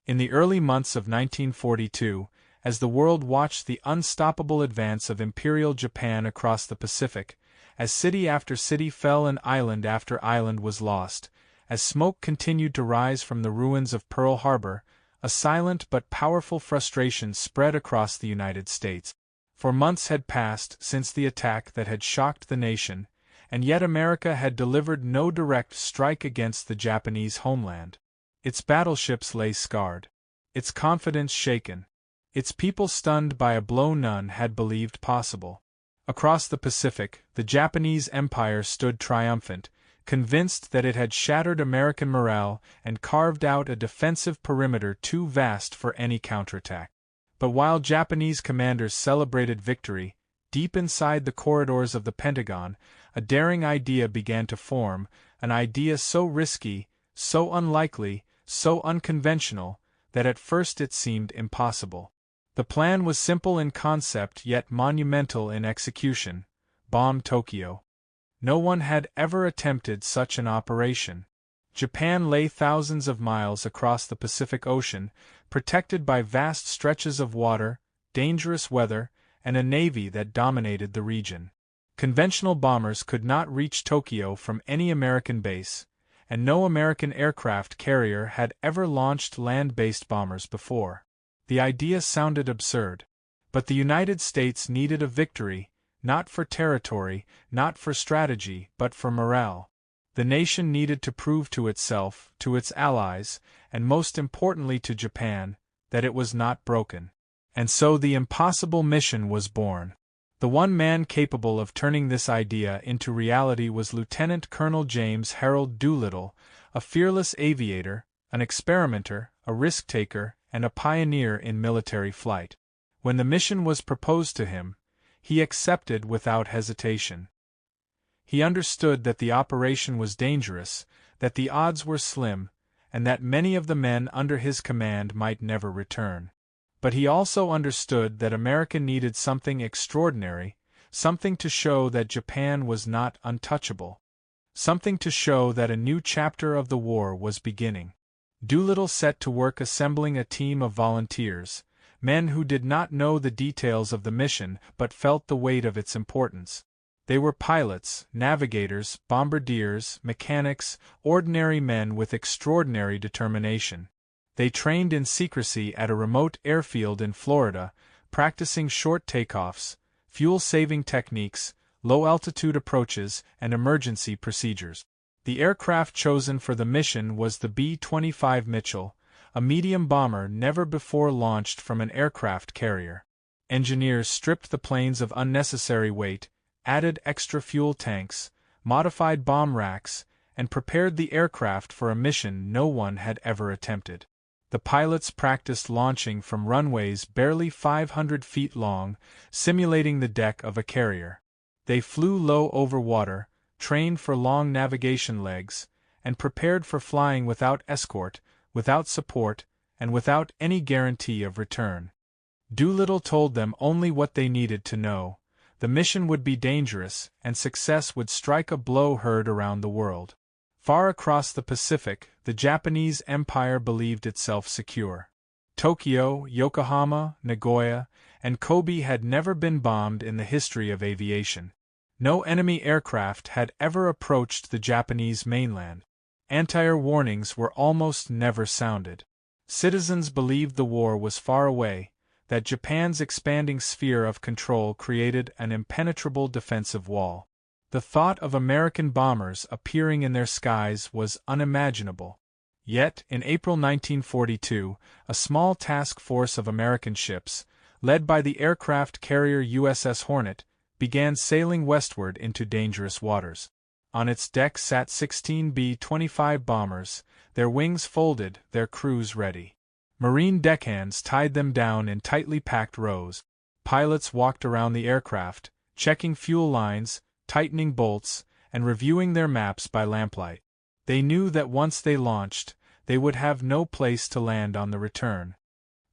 In the early months of 1942, as the world watched the unstoppable advance of Imperial Japan across the Pacific, as city after city fell and island after island was lost, as smoke continued to rise from the ruins of Pearl Harbor, a silent but powerful frustration spread across the United States. For months had passed since the attack that had shocked the nation, and yet America had delivered no direct strike against the Japanese homeland. Its battleships lay scarred, its confidence shaken, its people stunned by a blow none had believed possible. Across the Pacific, the Japanese Empire stood triumphant, convinced that it had shattered American morale and carved out a defensive perimeter too vast for any counterattack. But while Japanese commanders celebrated victory, deep inside the corridors of the Pentagon, a daring idea began to form, an idea so risky, so unlikely, so unconventional, that at first it seemed impossible. The plan was simple in concept yet monumental in execution: bomb Tokyo. No one had ever attempted such an operation. Japan lay thousands of miles across the Pacific Ocean, protected by vast stretches of water, dangerous weather, and a navy that dominated the region. Conventional bombers could not reach Tokyo from any American base, and no American aircraft carrier had ever launched land-based bombers before. The idea sounded absurd. But the United States needed a victory, not for territory, not for strategy, but for morale. The nation needed to prove to itself, to its allies, and most importantly to Japan, that it was not broken. And so the impossible mission was born. The one man capable of turning this idea into reality was Lieutenant Colonel James Harold Doolittle, a fearless aviator, an experimenter, a risk-taker, and a pioneer in military flight. When the mission was proposed to him, he accepted without hesitation. He understood that the operation was dangerous, that the odds were slim, and that many of the men under his command might never return. But he also understood that America needed something extraordinary, something to show that Japan was not untouchable, something to show that a new chapter of the war was beginning. Doolittle set to work assembling a team of volunteers, men who did not know the details of the mission but felt the weight of its importance. They were pilots, navigators, bombardiers, mechanics, ordinary men with extraordinary determination. They trained in secrecy at a remote airfield in Florida, practicing short takeoffs, fuel-saving techniques, low-altitude approaches, and emergency procedures. The aircraft chosen for the mission was the B-25 Mitchell, a medium bomber never before launched from an aircraft carrier. Engineers stripped the planes of unnecessary weight, added extra fuel tanks, modified bomb racks, and prepared the aircraft for a mission no one had ever attempted. The pilots practiced launching from runways barely 500 feet long, simulating the deck of a carrier. They flew low over water, trained for long navigation legs, and prepared for flying without escort, without support, and without any guarantee of return. Doolittle told them only what they needed to know. The mission would be dangerous, and success would strike a blow heard around the world. Far across the Pacific, the Japanese Empire believed itself secure. Tokyo, Yokohama, Nagoya, and Kobe had never been bombed in the history of aviation. No enemy aircraft had ever approached the Japanese mainland. Anti-air warnings were almost never sounded. Citizens believed the war was far away, that Japan's expanding sphere of control created an impenetrable defensive wall. The thought of American bombers appearing in their skies was unimaginable. Yet, in April 1942, a small task force of American ships, led by the aircraft carrier USS Hornet, began sailing westward into dangerous waters. On its deck sat 16 B-25 bombers, their wings folded, their crews ready. Marine deckhands tied them down in tightly packed rows. Pilots walked around the aircraft, checking fuel lines, tightening bolts, and reviewing their maps by lamplight. They knew that once they launched, they would have no place to land on the return.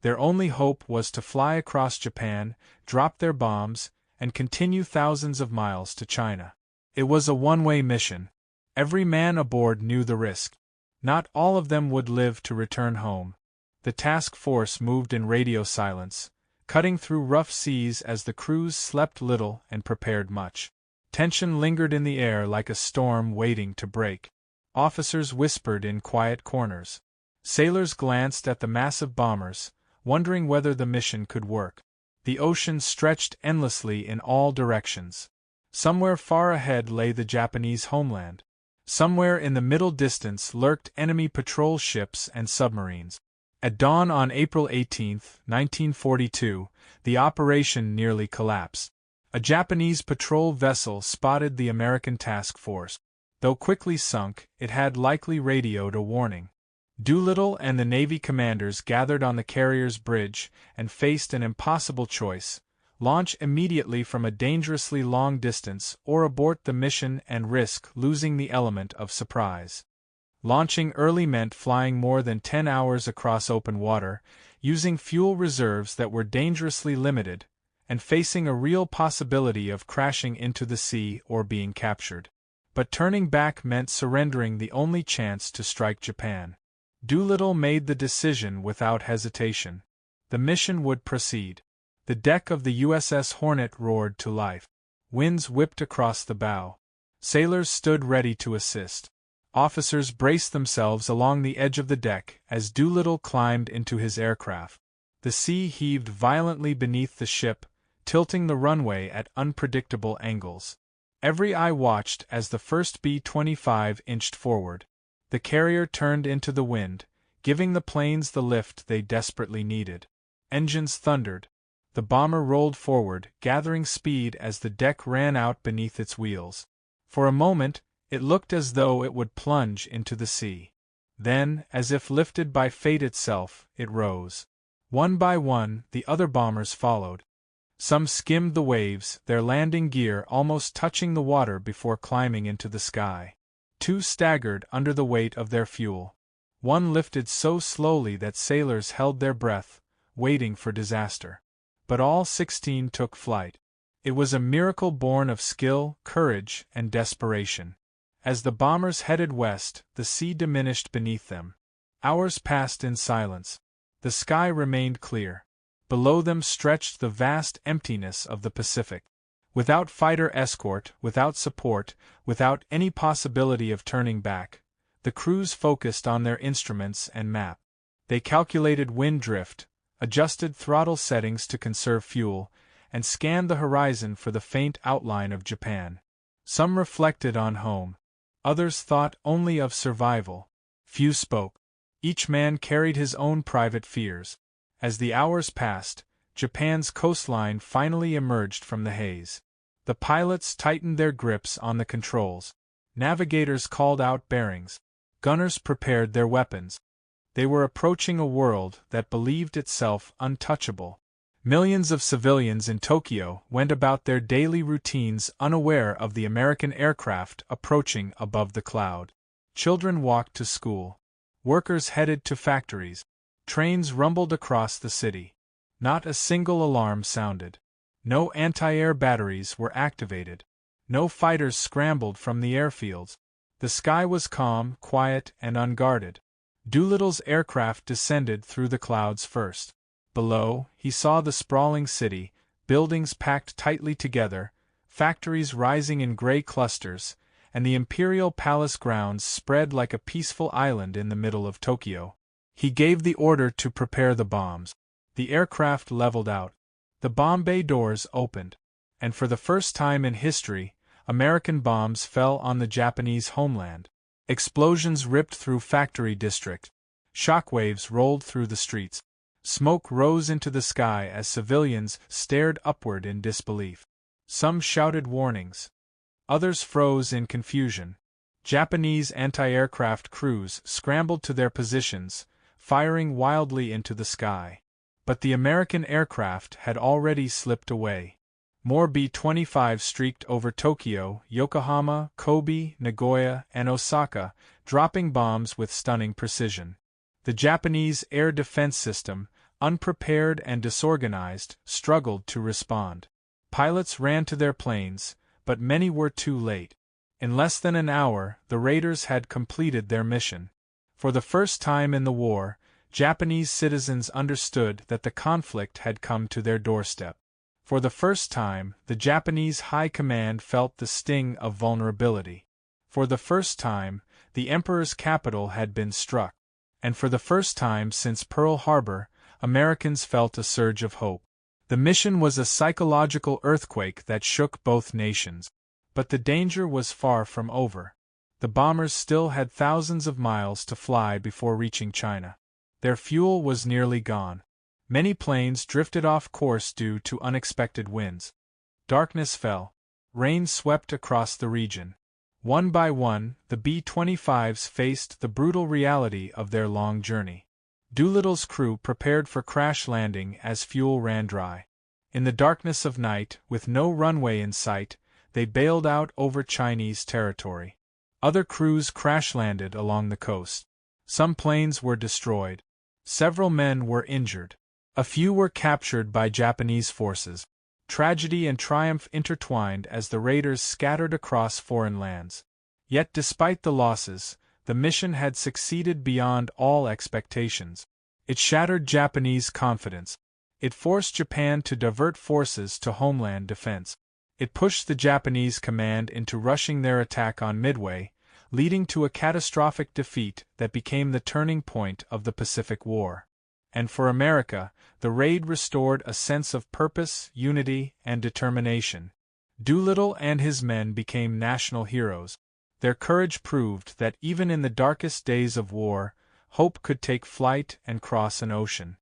Their only hope was to fly across Japan, drop their bombs, and continue thousands of miles to China. It was a one-way mission. Every man aboard knew the risk. Not all of them would live to return home. The task force moved in radio silence, cutting through rough seas as the crews slept little and prepared much. Tension lingered in the air like a storm waiting to break. Officers whispered in quiet corners. Sailors glanced at the massive bombers, wondering whether the mission could work. The ocean stretched endlessly in all directions. Somewhere far ahead lay the Japanese homeland. Somewhere in the middle distance lurked enemy patrol ships and submarines. At dawn on April 18, 1942, the operation nearly collapsed. A Japanese patrol vessel spotted the American task force. Though quickly sunk, it had likely radioed a warning. Doolittle and the Navy commanders gathered on the carrier's bridge and faced an impossible choice: launch immediately from a dangerously long distance or abort the mission and risk losing the element of surprise. Launching early meant flying more than 10 hours across open water, using fuel reserves that were dangerously limited, and facing a real possibility of crashing into the sea or being captured. But turning back meant surrendering the only chance to strike Japan. Doolittle made the decision without hesitation. The mission would proceed. The deck of the USS Hornet roared to life. Winds whipped across the bow. Sailors stood ready to assist. Officers braced themselves along the edge of the deck as Doolittle climbed into his aircraft. The sea heaved violently beneath the ship, tilting the runway at unpredictable angles. Every eye watched as the first B-25 inched forward. The carrier turned into the wind, giving the planes the lift they desperately needed. Engines thundered. The bomber rolled forward, gathering speed as the deck ran out beneath its wheels. For a moment, it looked as though it would plunge into the sea. Then, as if lifted by fate itself, it rose. One by one, the other bombers followed. Some skimmed the waves, their landing gear almost touching the water before climbing into the sky. Two staggered under the weight of their fuel. One lifted so slowly that sailors held their breath, waiting for disaster. But all 16 took flight. It was a miracle born of skill, courage, and desperation. As the bombers headed west, the sea diminished beneath them. Hours passed in silence. The sky remained clear. Below them stretched the vast emptiness of the Pacific. Without fighter escort, without support, without any possibility of turning back, the crews focused on their instruments and map. They calculated wind drift, adjusted throttle settings to conserve fuel, and scanned the horizon for the faint outline of Japan. Some reflected on home. Others thought only of survival. Few spoke. Each man carried his own private fears. As the hours passed, Japan's coastline finally emerged from the haze. The pilots tightened their grips on the controls. Navigators called out bearings. Gunners prepared their weapons. They were approaching a world that believed itself untouchable. Millions of civilians in Tokyo went about their daily routines unaware of the American aircraft approaching above the cloud. Children walked to school. Workers headed to factories. Trains rumbled across the city. Not a single alarm sounded. No anti-air batteries were activated. No fighters scrambled from the airfields. The sky was calm, quiet, and unguarded. Doolittle's aircraft descended through the clouds first. Below, he saw the sprawling city, buildings packed tightly together, factories rising in gray clusters, and the Imperial Palace grounds spread like a peaceful island in the middle of Tokyo. He gave the order to prepare the bombs. The aircraft leveled out. The bomb bay doors opened. And for the first time in history, American bombs fell on the Japanese homeland. Explosions ripped through factory district. Shockwaves rolled through the streets. Smoke rose into the sky as civilians stared upward in disbelief. Some shouted warnings. Others froze in confusion. Japanese anti-aircraft crews scrambled to their positions, firing wildly into the sky. But the American aircraft had already slipped away. More B-25 streaked over Tokyo, Yokohama, Kobe, Nagoya, and Osaka, dropping bombs with stunning precision. The Japanese air defense system, unprepared and disorganized, struggled to respond. Pilots ran to their planes, but many were too late. In less than an hour, the raiders had completed their mission. For the first time in the war, Japanese citizens understood that the conflict had come to their doorstep. For the first time, the Japanese High Command felt the sting of vulnerability. For the first time, the Emperor's capital had been struck. And for the first time since Pearl Harbor, Americans felt a surge of hope. The mission was a psychological earthquake that shook both nations. But the danger was far from over. The bombers still had thousands of miles to fly before reaching China. Their fuel was nearly gone. Many planes drifted off course due to unexpected winds. Darkness fell. Rain swept across the region. One by one, the B-25s faced the brutal reality of their long journey. Doolittle's crew prepared for crash landing as fuel ran dry. In the darkness of night, with no runway in sight, they bailed out over Chinese territory. Other crews crash-landed along the coast. Some planes were destroyed. Several men were injured. A few were captured by Japanese forces. Tragedy and triumph intertwined as the raiders scattered across foreign lands. Yet despite the losses, the mission had succeeded beyond all expectations. It shattered Japanese confidence. It forced Japan to divert forces to homeland defense. It pushed the Japanese command into rushing their attack on Midway, leading to a catastrophic defeat that became the turning point of the Pacific War. And for America, the raid restored a sense of purpose, unity, and determination. Doolittle and his men became national heroes. Their courage proved that even in the darkest days of war, hope could take flight and cross an ocean.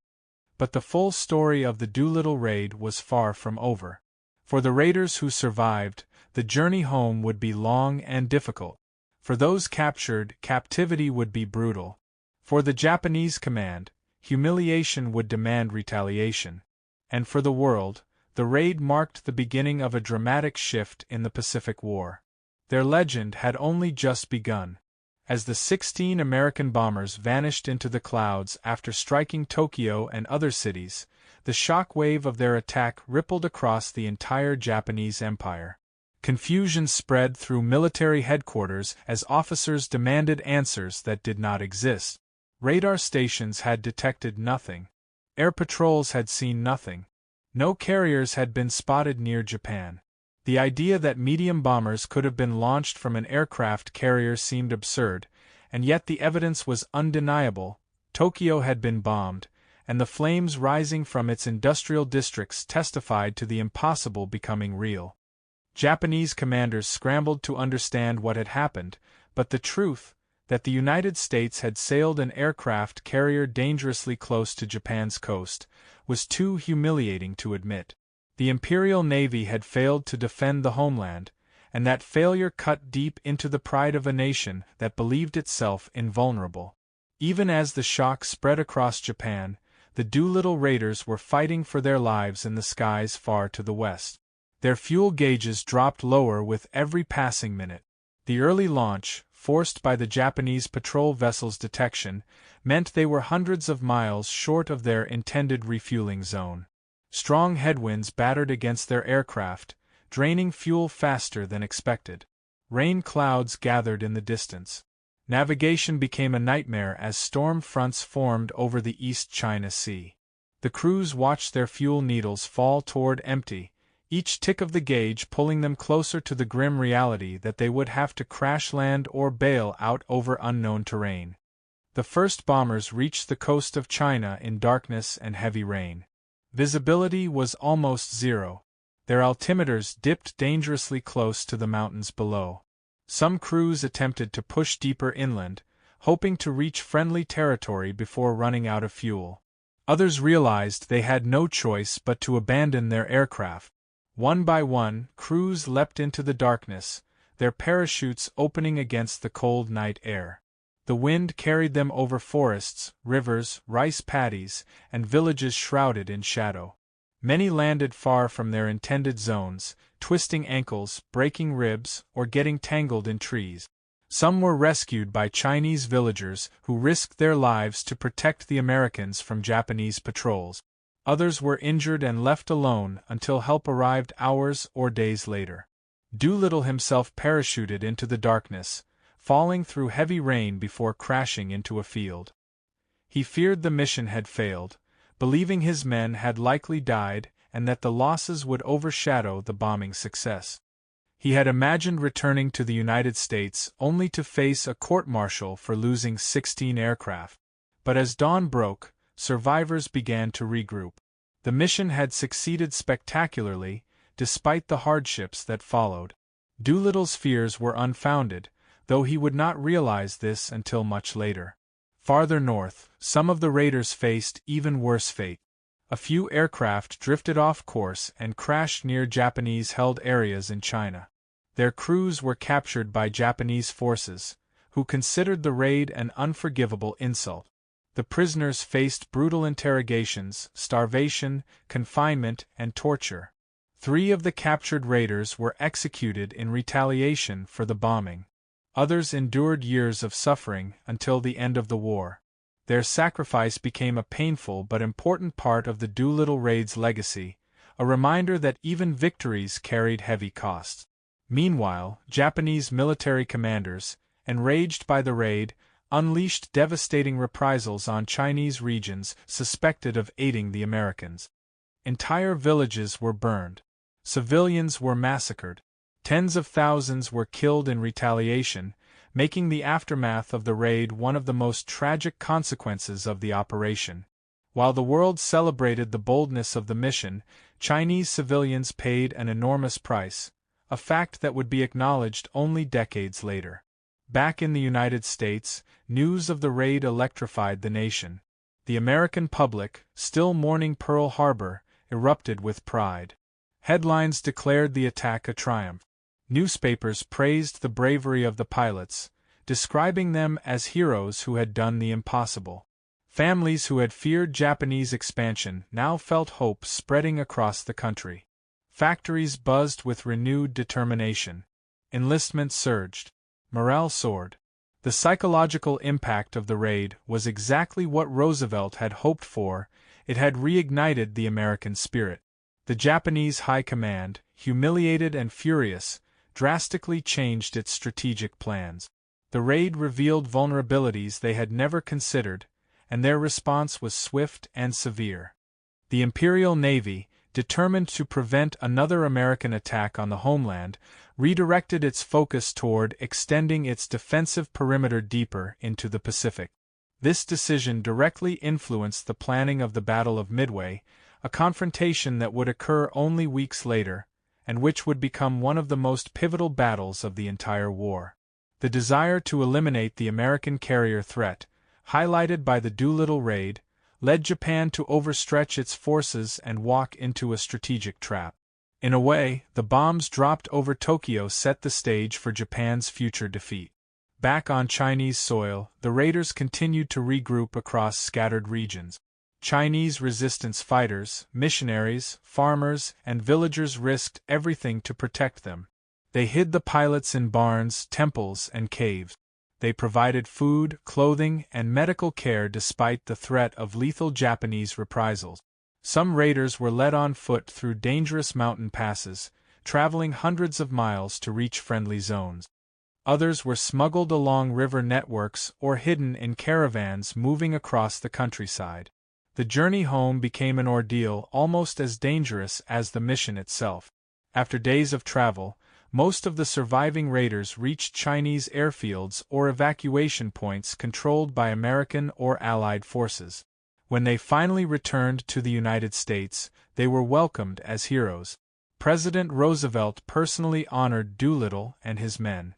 But the full story of the Doolittle Raid was far from over. For the raiders who survived, the journey home would be long and difficult. For those captured, captivity would be brutal. For the Japanese command, humiliation would demand retaliation. And for the world, the raid marked the beginning of a dramatic shift in the Pacific War. Their legend had only just begun. As the 16 American bombers vanished into the clouds after striking Tokyo and other cities, the shock wave of their attack rippled across the entire Japanese empire. Confusion spread through military headquarters as officers demanded answers that did not exist. Radar stations had detected nothing. Air patrols had seen nothing. No carriers had been spotted near Japan. The idea that medium bombers could have been launched from an aircraft carrier seemed absurd, and yet the evidence was undeniable. Tokyo had been bombed, and the flames rising from its industrial districts testified to the impossible becoming real. Japanese commanders scrambled to understand what had happened, but the truth, that the United States had sailed an aircraft carrier dangerously close to Japan's coast, was too humiliating to admit. The Imperial Navy had failed to defend the homeland, and that failure cut deep into the pride of a nation that believed itself invulnerable. Even as the shock spread across Japan, the Doolittle Raiders were fighting for their lives in the skies far to the west. Their fuel gauges dropped lower with every passing minute. The early launch, forced by the Japanese patrol vessel's detection, meant they were hundreds of miles short of their intended refueling zone. Strong headwinds battered against their aircraft, draining fuel faster than expected. Rain clouds gathered in the distance. Navigation became a nightmare as storm fronts formed over the East China Sea. The crews watched their fuel needles fall toward empty, each tick of the gauge pulling them closer to the grim reality that they would have to crash land or bail out over unknown terrain. The first bombers reached the coast of China in darkness and heavy rain. Visibility was almost zero. Their altimeters dipped dangerously close to the mountains below. Some crews attempted to push deeper inland, hoping to reach friendly territory before running out of fuel. Others realized they had no choice but to abandon their aircraft. One by one, crews leapt into the darkness, their parachutes opening against the cold night air. The wind carried them over forests, rivers, rice paddies, and villages shrouded in shadow. Many landed far from their intended zones, twisting ankles, breaking ribs, or getting tangled in trees. Some were rescued by Chinese villagers who risked their lives to protect the Americans from Japanese patrols. Others were injured and left alone until help arrived hours or days later. Doolittle himself parachuted into the darkness, falling through heavy rain before crashing into a field. He feared the mission had failed, believing his men had likely died and that the losses would overshadow the bombing success. He had imagined returning to the United States only to face a court-martial for losing 16 aircraft. But as dawn broke, survivors began to regroup. The mission had succeeded spectacularly, despite the hardships that followed. Doolittle's fears were unfounded, though he would not realize this until much later. Farther north, some of the raiders faced even worse fate. A few aircraft drifted off course and crashed near Japanese-held areas in China. Their crews were captured by Japanese forces, who considered the raid an unforgivable insult. The prisoners faced brutal interrogations, starvation, confinement, and torture. 3 of the captured raiders were executed in retaliation for the bombing. Others endured years of suffering until the end of the war. Their sacrifice became a painful but important part of the Doolittle Raid's legacy, a reminder that even victories carried heavy costs. Meanwhile, Japanese military commanders, enraged by the raid, unleashed devastating reprisals on Chinese regions suspected of aiding the Americans. Entire villages were burned. Civilians were massacred. Tens of thousands were killed in retaliation, making the aftermath of the raid one of the most tragic consequences of the operation. While the world celebrated the boldness of the mission, Chinese civilians paid an enormous price, a fact that would be acknowledged only decades later. Back in the United States, news of the raid electrified the nation. The American public, still mourning Pearl Harbor, erupted with pride. Headlines declared the attack a triumph. Newspapers praised the bravery of the pilots, describing them as heroes who had done the impossible. Families who had feared Japanese expansion now felt hope spreading across the country. Factories buzzed with renewed determination. Enlistment surged. Morale soared. The psychological impact of the raid was exactly what Roosevelt had hoped for. It had reignited the American spirit. The Japanese High Command, humiliated and furious, drastically changed its strategic plans. The raid revealed vulnerabilities they had never considered, and their response was swift and severe. The Imperial Navy, determined to prevent another American attack on the homeland, redirected its focus toward extending its defensive perimeter deeper into the Pacific. This decision directly influenced the planning of the Battle of Midway, a confrontation that would occur only weeks later, and which would become one of the most pivotal battles of the entire war. The desire to eliminate the American carrier threat, highlighted by the Doolittle Raid, led Japan to overstretch its forces and walk into a strategic trap. In a way, the bombs dropped over Tokyo set the stage for Japan's future defeat. Back on Chinese soil, the raiders continued to regroup across scattered regions. Chinese resistance fighters, missionaries, farmers, and villagers risked everything to protect them. They hid the pilots in barns, temples, and caves. They provided food, clothing, and medical care despite the threat of lethal Japanese reprisals. Some raiders were led on foot through dangerous mountain passes, traveling hundreds of miles to reach friendly zones. Others were smuggled along river networks or hidden in caravans moving across the countryside. The journey home became an ordeal almost as dangerous as the mission itself. After days of travel, most of the surviving raiders reached Chinese airfields or evacuation points controlled by American or Allied forces. When they finally returned to the United States, they were welcomed as heroes. President Roosevelt personally honored Doolittle and his men.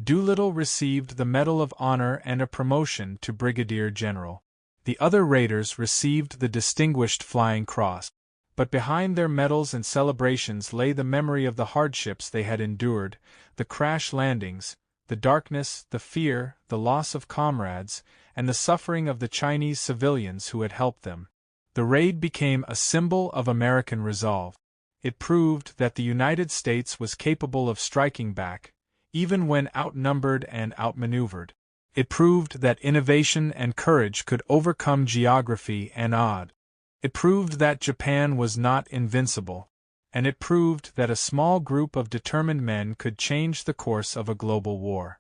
Doolittle received the Medal of Honor and a promotion to brigadier general. The other raiders received the Distinguished Flying Cross. But behind their medals and celebrations lay the memory of the hardships they had endured, the crash landings, the darkness, the fear, the loss of comrades, and the suffering of the Chinese civilians who had helped them. The raid became a symbol of American resolve. It proved that the United States was capable of striking back, even when outnumbered and outmaneuvered. It proved that innovation and courage could overcome geography and odds. It proved that Japan was not invincible, and it proved that a small group of determined men could change the course of a global war.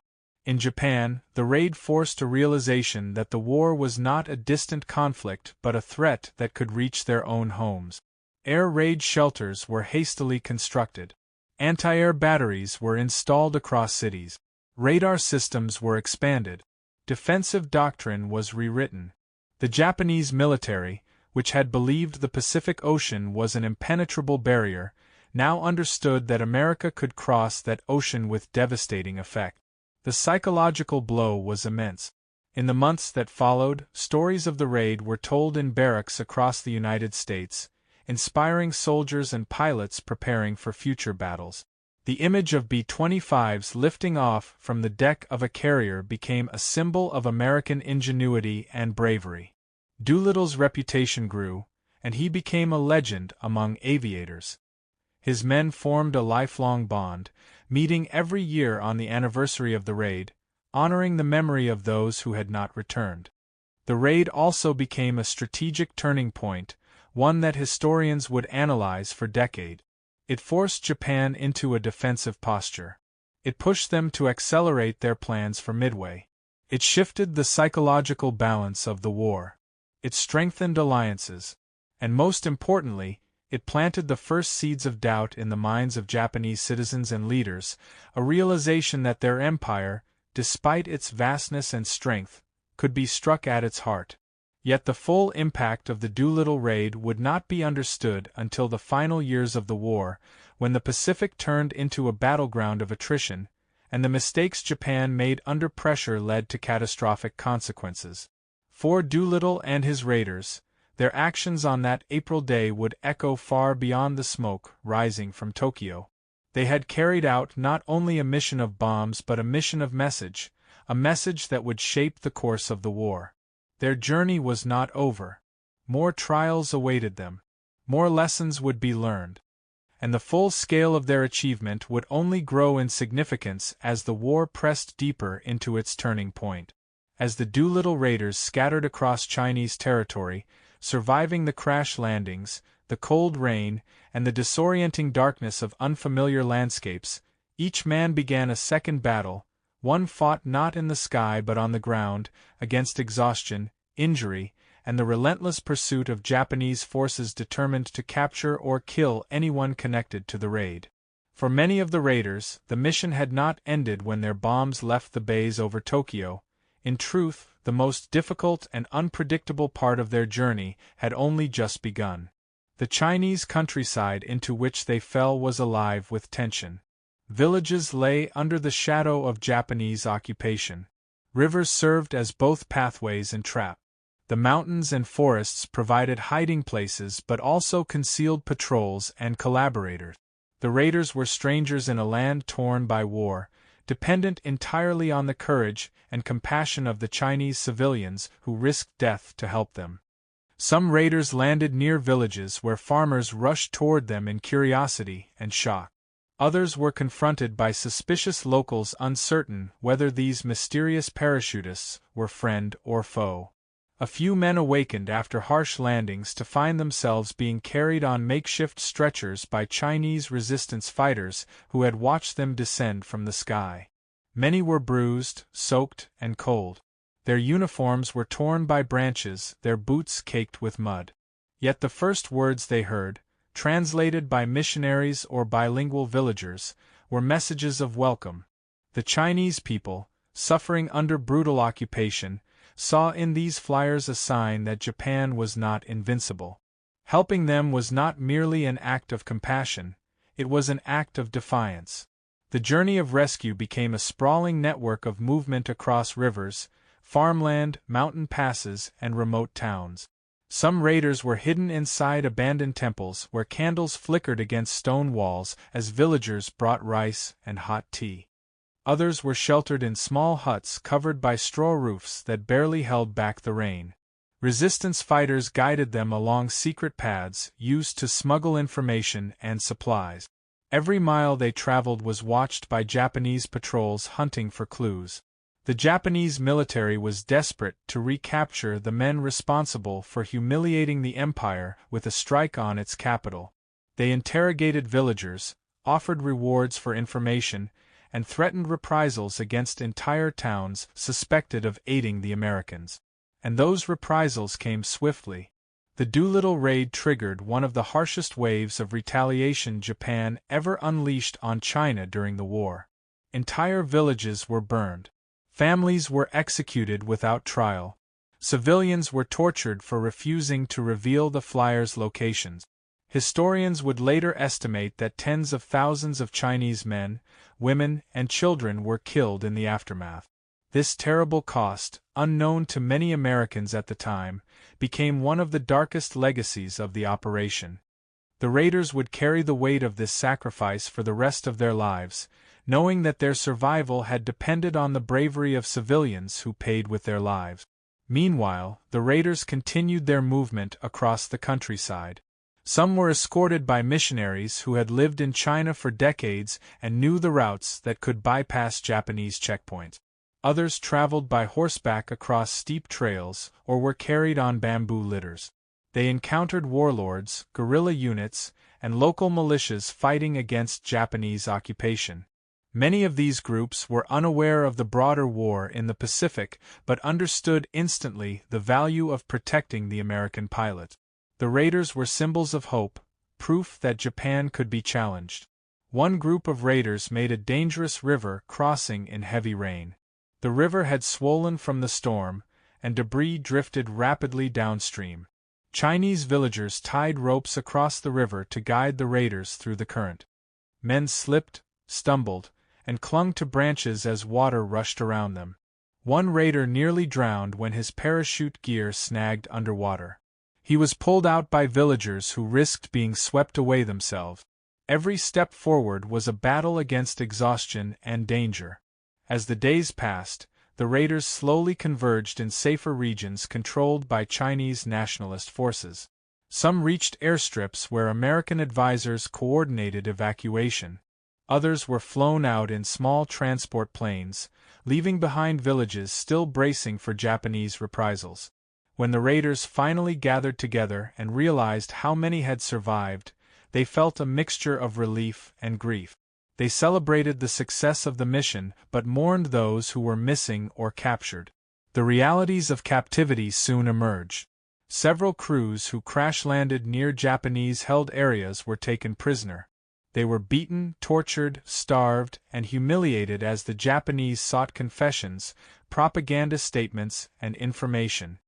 In Japan, the raid forced a realization that the war was not a distant conflict but a threat that could reach their own homes. Air raid shelters were hastily constructed. Anti-air batteries were installed across cities. Radar systems were expanded. Defensive doctrine was rewritten. The Japanese military, which had believed the Pacific Ocean was an impenetrable barrier, now understood that America could cross that ocean with devastating effect. The psychological blow was immense. In the months that followed, stories of the raid were told in barracks across the United States, inspiring soldiers and pilots preparing for future battles. The image of B-25s lifting off from the deck of a carrier became a symbol of American ingenuity and bravery. Doolittle's reputation grew, and he became a legend among aviators. His men formed a lifelong bond, meeting every year on the anniversary of the raid, honoring the memory of those who had not returned. The raid also became a strategic turning point, one that historians would analyze for decades. It forced Japan into a defensive posture. It pushed them to accelerate their plans for Midway. It shifted the psychological balance of the war. It strengthened alliances. And most importantly, it planted the first seeds of doubt in the minds of Japanese citizens and leaders, a realization that their empire, despite its vastness and strength, could be struck at its heart. Yet the full impact of the Doolittle Raid would not be understood until the final years of the war, when the Pacific turned into a battleground of attrition, and the mistakes Japan made under pressure led to catastrophic consequences. For Doolittle and his raiders, their actions on that April day would echo far beyond the smoke rising from Tokyo. They had carried out not only a mission of bombs but a mission of message, a message that would shape the course of the war. Their journey was not over. More trials awaited them. More lessons would be learned. And the full scale of their achievement would only grow in significance as the war pressed deeper into its turning point. As the Doolittle Raiders scattered across Chinese territory, surviving the crash landings, the cold rain, and the disorienting darkness of unfamiliar landscapes, each man began a second battle, one fought not in the sky but on the ground, against exhaustion, injury, and the relentless pursuit of Japanese forces determined to capture or kill anyone connected to the raid. For many of the raiders, the mission had not ended when their bombs left the bays over Tokyo. In truth, the most difficult and unpredictable part of their journey had only just begun. The Chinese countryside into which they fell was alive with tension. Villages lay under the shadow of Japanese occupation. Rivers served as both pathways and traps. The mountains and forests provided hiding places but also concealed patrols and collaborators. The raiders were strangers in a land torn by war, dependent entirely on the courage and compassion of the Chinese civilians who risked death to help them. Some raiders landed near villages where farmers rushed toward them in curiosity and shock. Others were confronted by suspicious locals uncertain whether these mysterious parachutists were friend or foe. A few men awakened after harsh landings to find themselves being carried on makeshift stretchers by Chinese resistance fighters who had watched them descend from the sky. Many were bruised, soaked, and cold. Their uniforms were torn by branches, their boots caked with mud. Yet the first words they heard, translated by missionaries or bilingual villagers, were messages of welcome. The Chinese people, suffering under brutal occupation, saw in these flyers a sign that Japan was not invincible. Helping them was not merely an act of compassion, it was an act of defiance. The journey of rescue became a sprawling network of movement across rivers, farmland, mountain passes, and remote towns. Some raiders were hidden inside abandoned temples where candles flickered against stone walls as villagers brought rice and hot tea. Others were sheltered in small huts covered by straw roofs that barely held back the rain. Resistance fighters guided them along secret paths used to smuggle information and supplies. Every mile they traveled was watched by Japanese patrols hunting for clues. The Japanese military was desperate to recapture the men responsible for humiliating the empire with a strike on its capital. They interrogated villagers, offered rewards for information, and threatened reprisals against entire towns suspected of aiding the Americans. And those reprisals came swiftly. The Doolittle Raid triggered one of the harshest waves of retaliation Japan ever unleashed on China during the war. Entire villages were burned. Families were executed without trial. Civilians were tortured for refusing to reveal the flyers' locations. Historians would later estimate that tens of thousands of Chinese men, women, and children were killed in the aftermath. This terrible cost, unknown to many Americans at the time, became one of the darkest legacies of the operation. The raiders would carry the weight of this sacrifice for the rest of their lives, knowing that their survival had depended on the bravery of civilians who paid with their lives. Meanwhile, the raiders continued their movement across the countryside. Some were escorted by missionaries who had lived in China for decades and knew the routes that could bypass Japanese checkpoints. Others traveled by horseback across steep trails or were carried on bamboo litters. They encountered warlords, guerrilla units, and local militias fighting against Japanese occupation. Many of these groups were unaware of the broader war in the Pacific but understood instantly the value of protecting the American pilot. The raiders were symbols of hope, proof that Japan could be challenged. One group of raiders made a dangerous river crossing in heavy rain. The river had swollen from the storm, and debris drifted rapidly downstream. Chinese villagers tied ropes across the river to guide the raiders through the current. Men slipped, stumbled, and clung to branches as water rushed around them. One raider nearly drowned when his parachute gear snagged underwater. He was pulled out by villagers who risked being swept away themselves. Every step forward was a battle against exhaustion and danger. As the days passed, the raiders slowly converged in safer regions controlled by Chinese nationalist forces. Some reached airstrips where American advisors coordinated evacuation. Others were flown out in small transport planes, leaving behind villages still bracing for Japanese reprisals. When the raiders finally gathered together and realized how many had survived, they felt a mixture of relief and grief. They celebrated the success of the mission but mourned those who were missing or captured. The realities of captivity soon emerged. Several crews who crash-landed near Japanese-held areas were taken prisoner. They were beaten, tortured, starved, and humiliated as the Japanese sought confessions, propaganda statements, and information.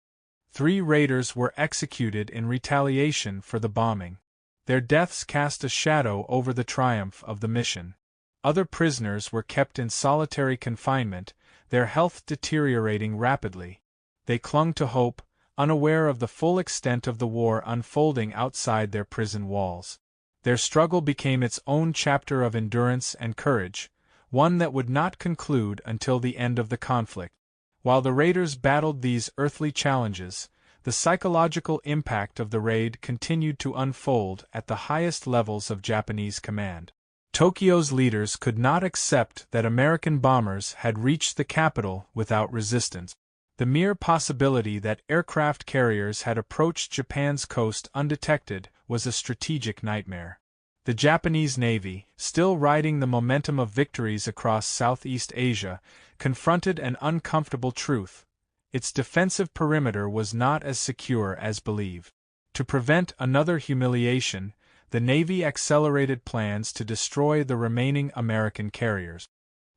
3 raiders were executed in retaliation for the bombing. Their deaths cast a shadow over the triumph of the mission. Other prisoners were kept in solitary confinement, their health deteriorating rapidly. They clung to hope, unaware of the full extent of the war unfolding outside their prison walls. Their struggle became its own chapter of endurance and courage, one that would not conclude until the end of the conflict. While the raiders battled these earthly challenges, the psychological impact of the raid continued to unfold at the highest levels of Japanese command. Tokyo's leaders could not accept that American bombers had reached the capital without resistance. The mere possibility that aircraft carriers had approached Japan's coast undetected was a strategic nightmare. The Japanese Navy, still riding the momentum of victories across Southeast Asia, confronted an uncomfortable truth. Its defensive perimeter was not as secure as believed. To prevent another humiliation, the Navy accelerated plans to destroy the remaining American carriers.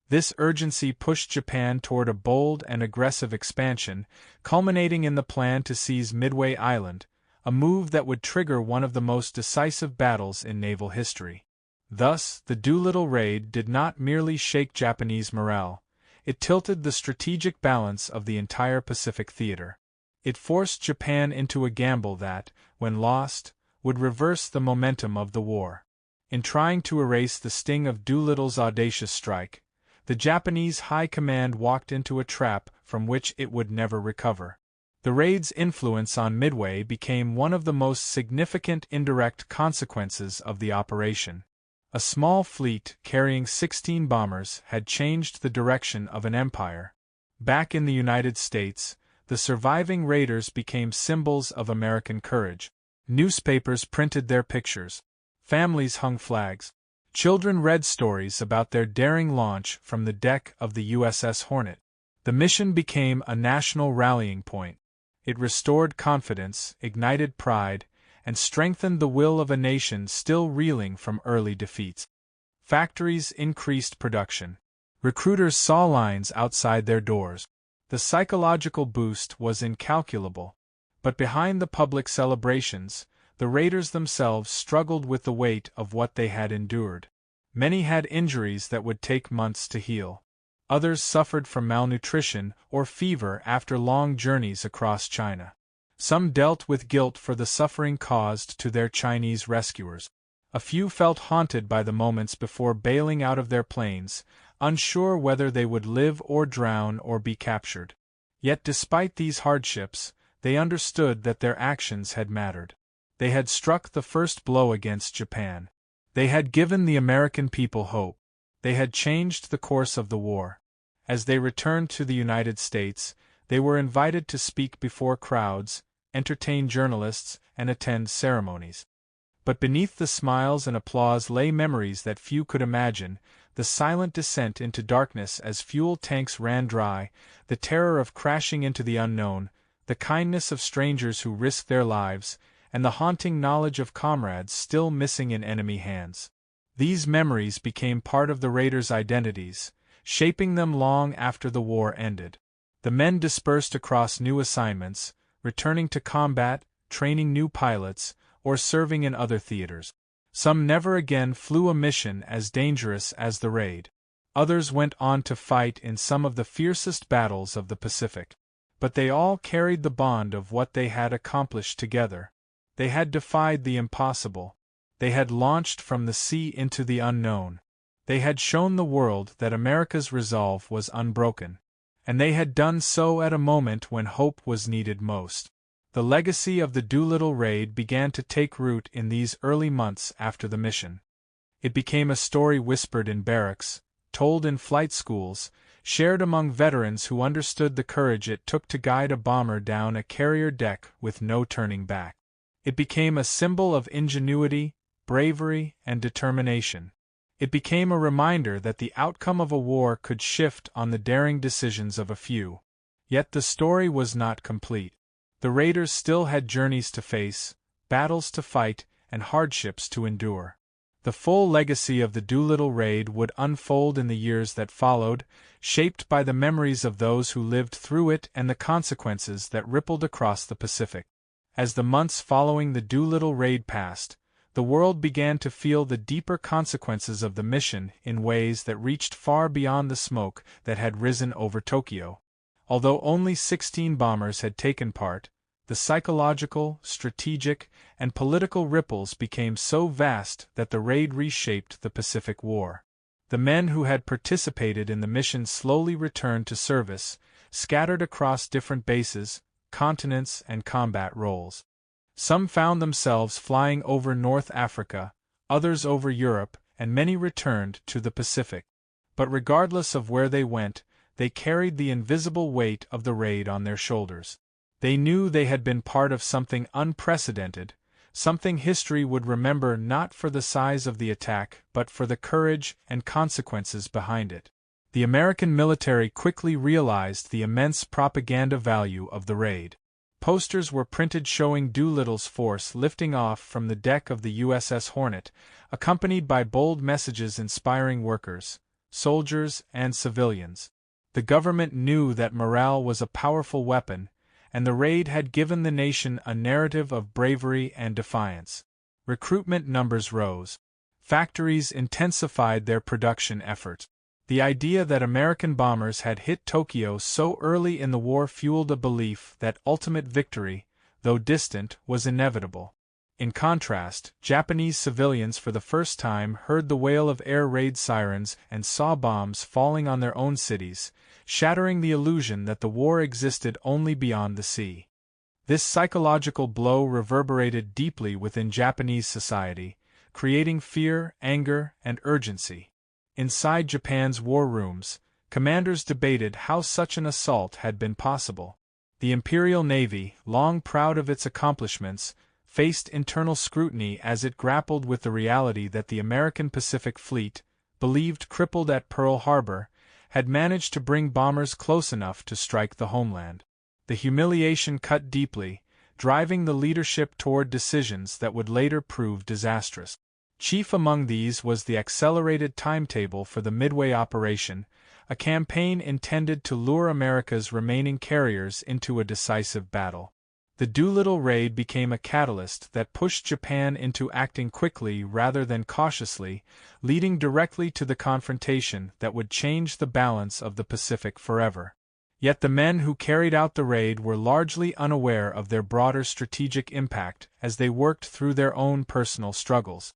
This urgency pushed Japan toward a bold and aggressive expansion, culminating in the plan to seize Midway Island, a move that would trigger one of the most decisive battles in naval history. Thus, the Doolittle Raid did not merely shake Japanese morale, it tilted the strategic balance of the entire Pacific theater. It forced Japan into a gamble that, when lost, would reverse the momentum of the war. In trying to erase the sting of Doolittle's audacious strike, the Japanese High Command walked into a trap from which it would never recover. The raid's influence on Midway became one of the most significant indirect consequences of the operation. A small fleet carrying 16 bombers had changed the direction of an empire. Back in the United States, the surviving raiders became symbols of American courage. Newspapers printed their pictures. Families hung flags. Children read stories about their daring launch from the deck of the USS Hornet. The mission became a national rallying point. It restored confidence, ignited pride, and strengthened the will of a nation still reeling from early defeats. Factories increased production. Recruiters saw lines outside their doors. The psychological boost was incalculable. But behind the public celebrations, the raiders themselves struggled with the weight of what they had endured. Many had injuries that would take months to heal. Others suffered from malnutrition or fever after long journeys across China. Some dealt with guilt for the suffering caused to their Chinese rescuers. A few felt haunted by the moments before bailing out of their planes, unsure whether they would live or drown or be captured. Yet despite these hardships, they understood that their actions had mattered. They had struck the first blow against Japan. They had given the American people hope. They had changed the course of the war. As they returned to the United States, they were invited to speak before crowds, entertain journalists, and attend ceremonies. But beneath the smiles and applause lay memories that few could imagine: the silent descent into darkness as fuel tanks ran dry, the terror of crashing into the unknown, the kindness of strangers who risked their lives, and the haunting knowledge of comrades still missing in enemy hands. These memories became part of the raiders' identities, shaping them long after the war ended. The men dispersed across new assignments, returning to combat, training new pilots, or serving in other theaters. Some never again flew a mission as dangerous as the raid. Others went on to fight in some of the fiercest battles of the Pacific. But they all carried the bond of what they had accomplished together. They had defied the impossible. They had launched from the sea into the unknown. They had shown the world that America's resolve was unbroken. And they had done so at a moment when hope was needed most. The legacy of the Doolittle Raid began to take root in these early months after the mission. It became a story whispered in barracks, told in flight schools, shared among veterans who understood the courage it took to guide a bomber down a carrier deck with no turning back. It became a symbol of ingenuity, bravery, and determination. It became a reminder that the outcome of a war could shift on the daring decisions of a few. Yet the story was not complete. The raiders still had journeys to face, battles to fight, and hardships to endure. The full legacy of the Doolittle Raid would unfold in the years that followed, shaped by the memories of those who lived through it and the consequences that rippled across the Pacific. As the months following the Doolittle Raid passed, the world began to feel the deeper consequences of the mission in ways that reached far beyond the smoke that had risen over Tokyo. Although only 16 bombers had taken part, the psychological, strategic, and political ripples became so vast that the raid reshaped the Pacific War. The men who had participated in the mission slowly returned to service, scattered across different bases, continents, and combat roles. Some found themselves flying over North Africa, others over Europe, and many returned to the Pacific. But regardless of where they went, they carried the invisible weight of the raid on their shoulders. They knew they had been part of something unprecedented, something history would remember not for the size of the attack but for the courage and consequences behind it. The American military quickly realized the immense propaganda value of the raid. Posters were printed showing Doolittle's force lifting off from the deck of the USS Hornet, accompanied by bold messages inspiring workers, soldiers, and civilians. The government knew that morale was a powerful weapon, and the raid had given the nation a narrative of bravery and defiance. Recruitment numbers rose. Factories intensified their production efforts. The idea that American bombers had hit Tokyo so early in the war fueled a belief that ultimate victory, though distant, was inevitable. In contrast, Japanese civilians for the first time heard the wail of air raid sirens and saw bombs falling on their own cities, shattering the illusion that the war existed only beyond the sea. This psychological blow reverberated deeply within Japanese society, creating fear, anger, and urgency. Inside Japan's war rooms, commanders debated how such an assault had been possible. The Imperial Navy, long proud of its accomplishments, faced internal scrutiny as it grappled with the reality that the American Pacific Fleet, believed crippled at Pearl Harbor, had managed to bring bombers close enough to strike the homeland. The humiliation cut deeply, driving the leadership toward decisions that would later prove disastrous. Chief among these was the accelerated timetable for the Midway operation, a campaign intended to lure America's remaining carriers into a decisive battle. The Doolittle Raid became a catalyst that pushed Japan into acting quickly rather than cautiously, leading directly to the confrontation that would change the balance of the Pacific forever. Yet the men who carried out the raid were largely unaware of their broader strategic impact as they worked through their own personal struggles.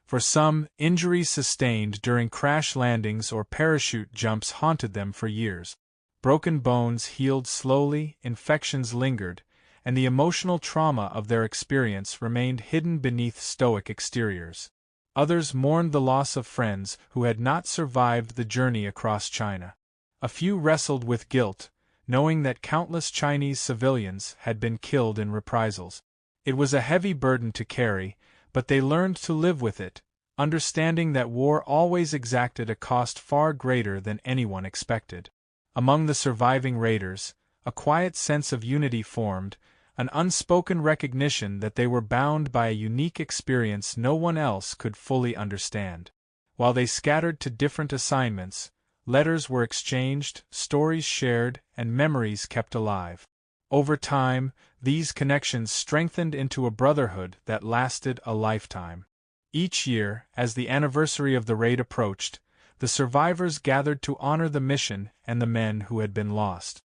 For some, injuries sustained during crash landings or parachute jumps haunted them for years. Broken bones healed slowly, infections lingered, and the emotional trauma of their experience remained hidden beneath stoic exteriors. Others mourned the loss of friends who had not survived the journey across China. A few wrestled with guilt, knowing that countless Chinese civilians had been killed in reprisals. It was a heavy burden to carry, but they learned to live with it, understanding that war always exacted a cost far greater than anyone expected. Among the surviving raiders, a quiet sense of unity formed, an unspoken recognition that they were bound by a unique experience no one else could fully understand. While they scattered to different assignments, letters were exchanged, stories shared, and memories kept alive. Over time, these connections strengthened into a brotherhood that lasted a lifetime. Each year, as the anniversary of the raid approached, the survivors gathered to honor the mission and the men who had been lost.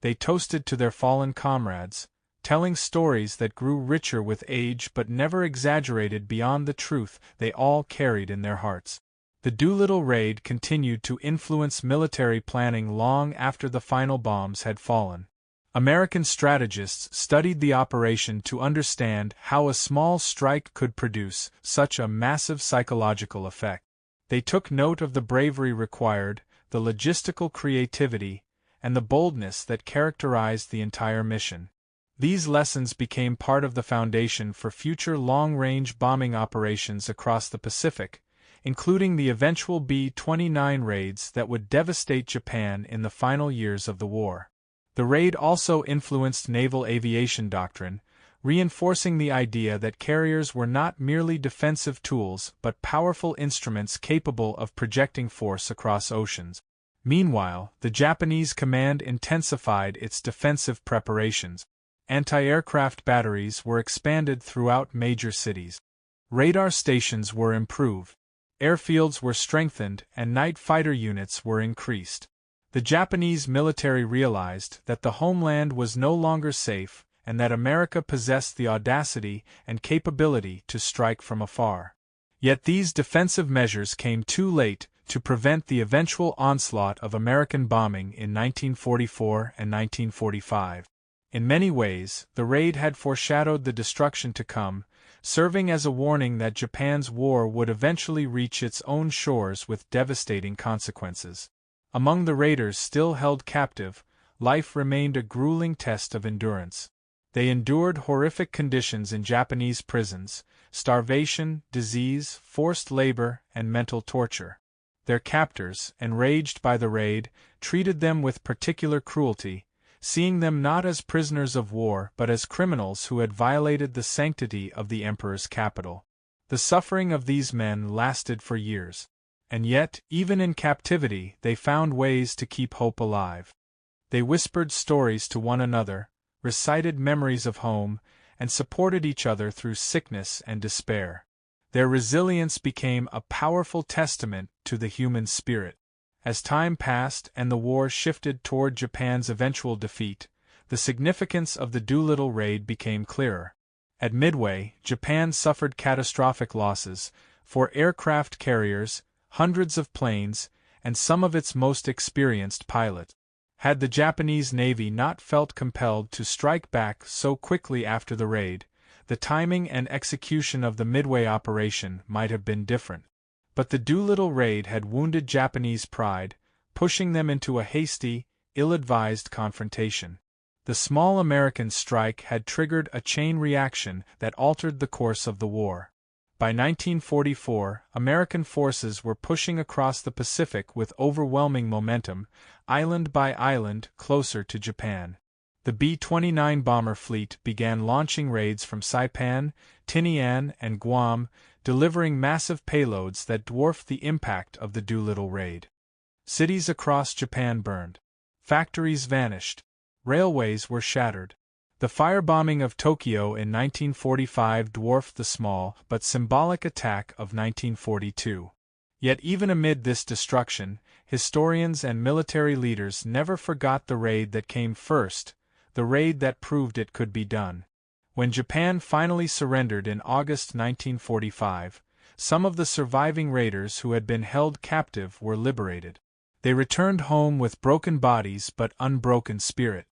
They toasted to their fallen comrades, telling stories that grew richer with age but never exaggerated beyond the truth they all carried in their hearts. The Doolittle Raid continued to influence military planning long after the final bombs had fallen. American strategists studied the operation to understand how a small strike could produce such a massive psychological effect. They took note of the bravery required, the logistical creativity, and the boldness that characterized the entire mission. These lessons became part of the foundation for future long-range bombing operations across the Pacific, including the eventual B-29 raids that would devastate Japan in the final years of the war. The raid also influenced naval aviation doctrine, reinforcing the idea that carriers were not merely defensive tools but powerful instruments capable of projecting force across oceans. Meanwhile, the Japanese command intensified its defensive preparations. Anti-aircraft batteries were expanded throughout major cities. Radar stations were improved. Airfields were strengthened and night fighter units were increased. The Japanese military realized that the homeland was no longer safe and that America possessed the audacity and capability to strike from afar. Yet these defensive measures came too late to prevent the eventual onslaught of American bombing in 1944 and 1945. In many ways, the raid had foreshadowed the destruction to come, serving as a warning that Japan's war would eventually reach its own shores with devastating consequences. Among the raiders still held captive, life remained a grueling test of endurance. They endured horrific conditions in Japanese prisons: starvation, disease, forced labor, and mental torture. Their captors, enraged by the raid, treated them with particular cruelty, seeing them not as prisoners of war but as criminals who had violated the sanctity of the emperor's capital. The suffering of these men lasted for years. And yet, even in captivity, they found ways to keep hope alive. They whispered stories to one another, recited memories of home, and supported each other through sickness and despair. Their resilience became a powerful testament to the human spirit. As time passed and the war shifted toward Japan's eventual defeat, the significance of the Doolittle Raid became clearer. At Midway, Japan suffered catastrophic losses: 4 aircraft carriers, hundreds of planes, and some of its most experienced pilots. Had the Japanese Navy not felt compelled to strike back so quickly after the raid, the timing and execution of the Midway operation might have been different. But the Doolittle Raid had wounded Japanese pride, pushing them into a hasty, ill-advised confrontation. The small American strike had triggered a chain reaction that altered the course of the war. By 1944, American forces were pushing across the Pacific with overwhelming momentum, island by island, closer to Japan. The B-29 bomber fleet began launching raids from Saipan, Tinian, and Guam, delivering massive payloads that dwarfed the impact of the Doolittle Raid. Cities across Japan burned. Factories vanished. Railways were shattered. The firebombing of Tokyo in 1945 dwarfed the small but symbolic attack of 1942. Yet even amid this destruction, historians and military leaders never forgot the raid that came first, the raid that proved it could be done. When Japan finally surrendered in August 1945, some of the surviving raiders who had been held captive were liberated. They returned home with broken bodies but unbroken spirit.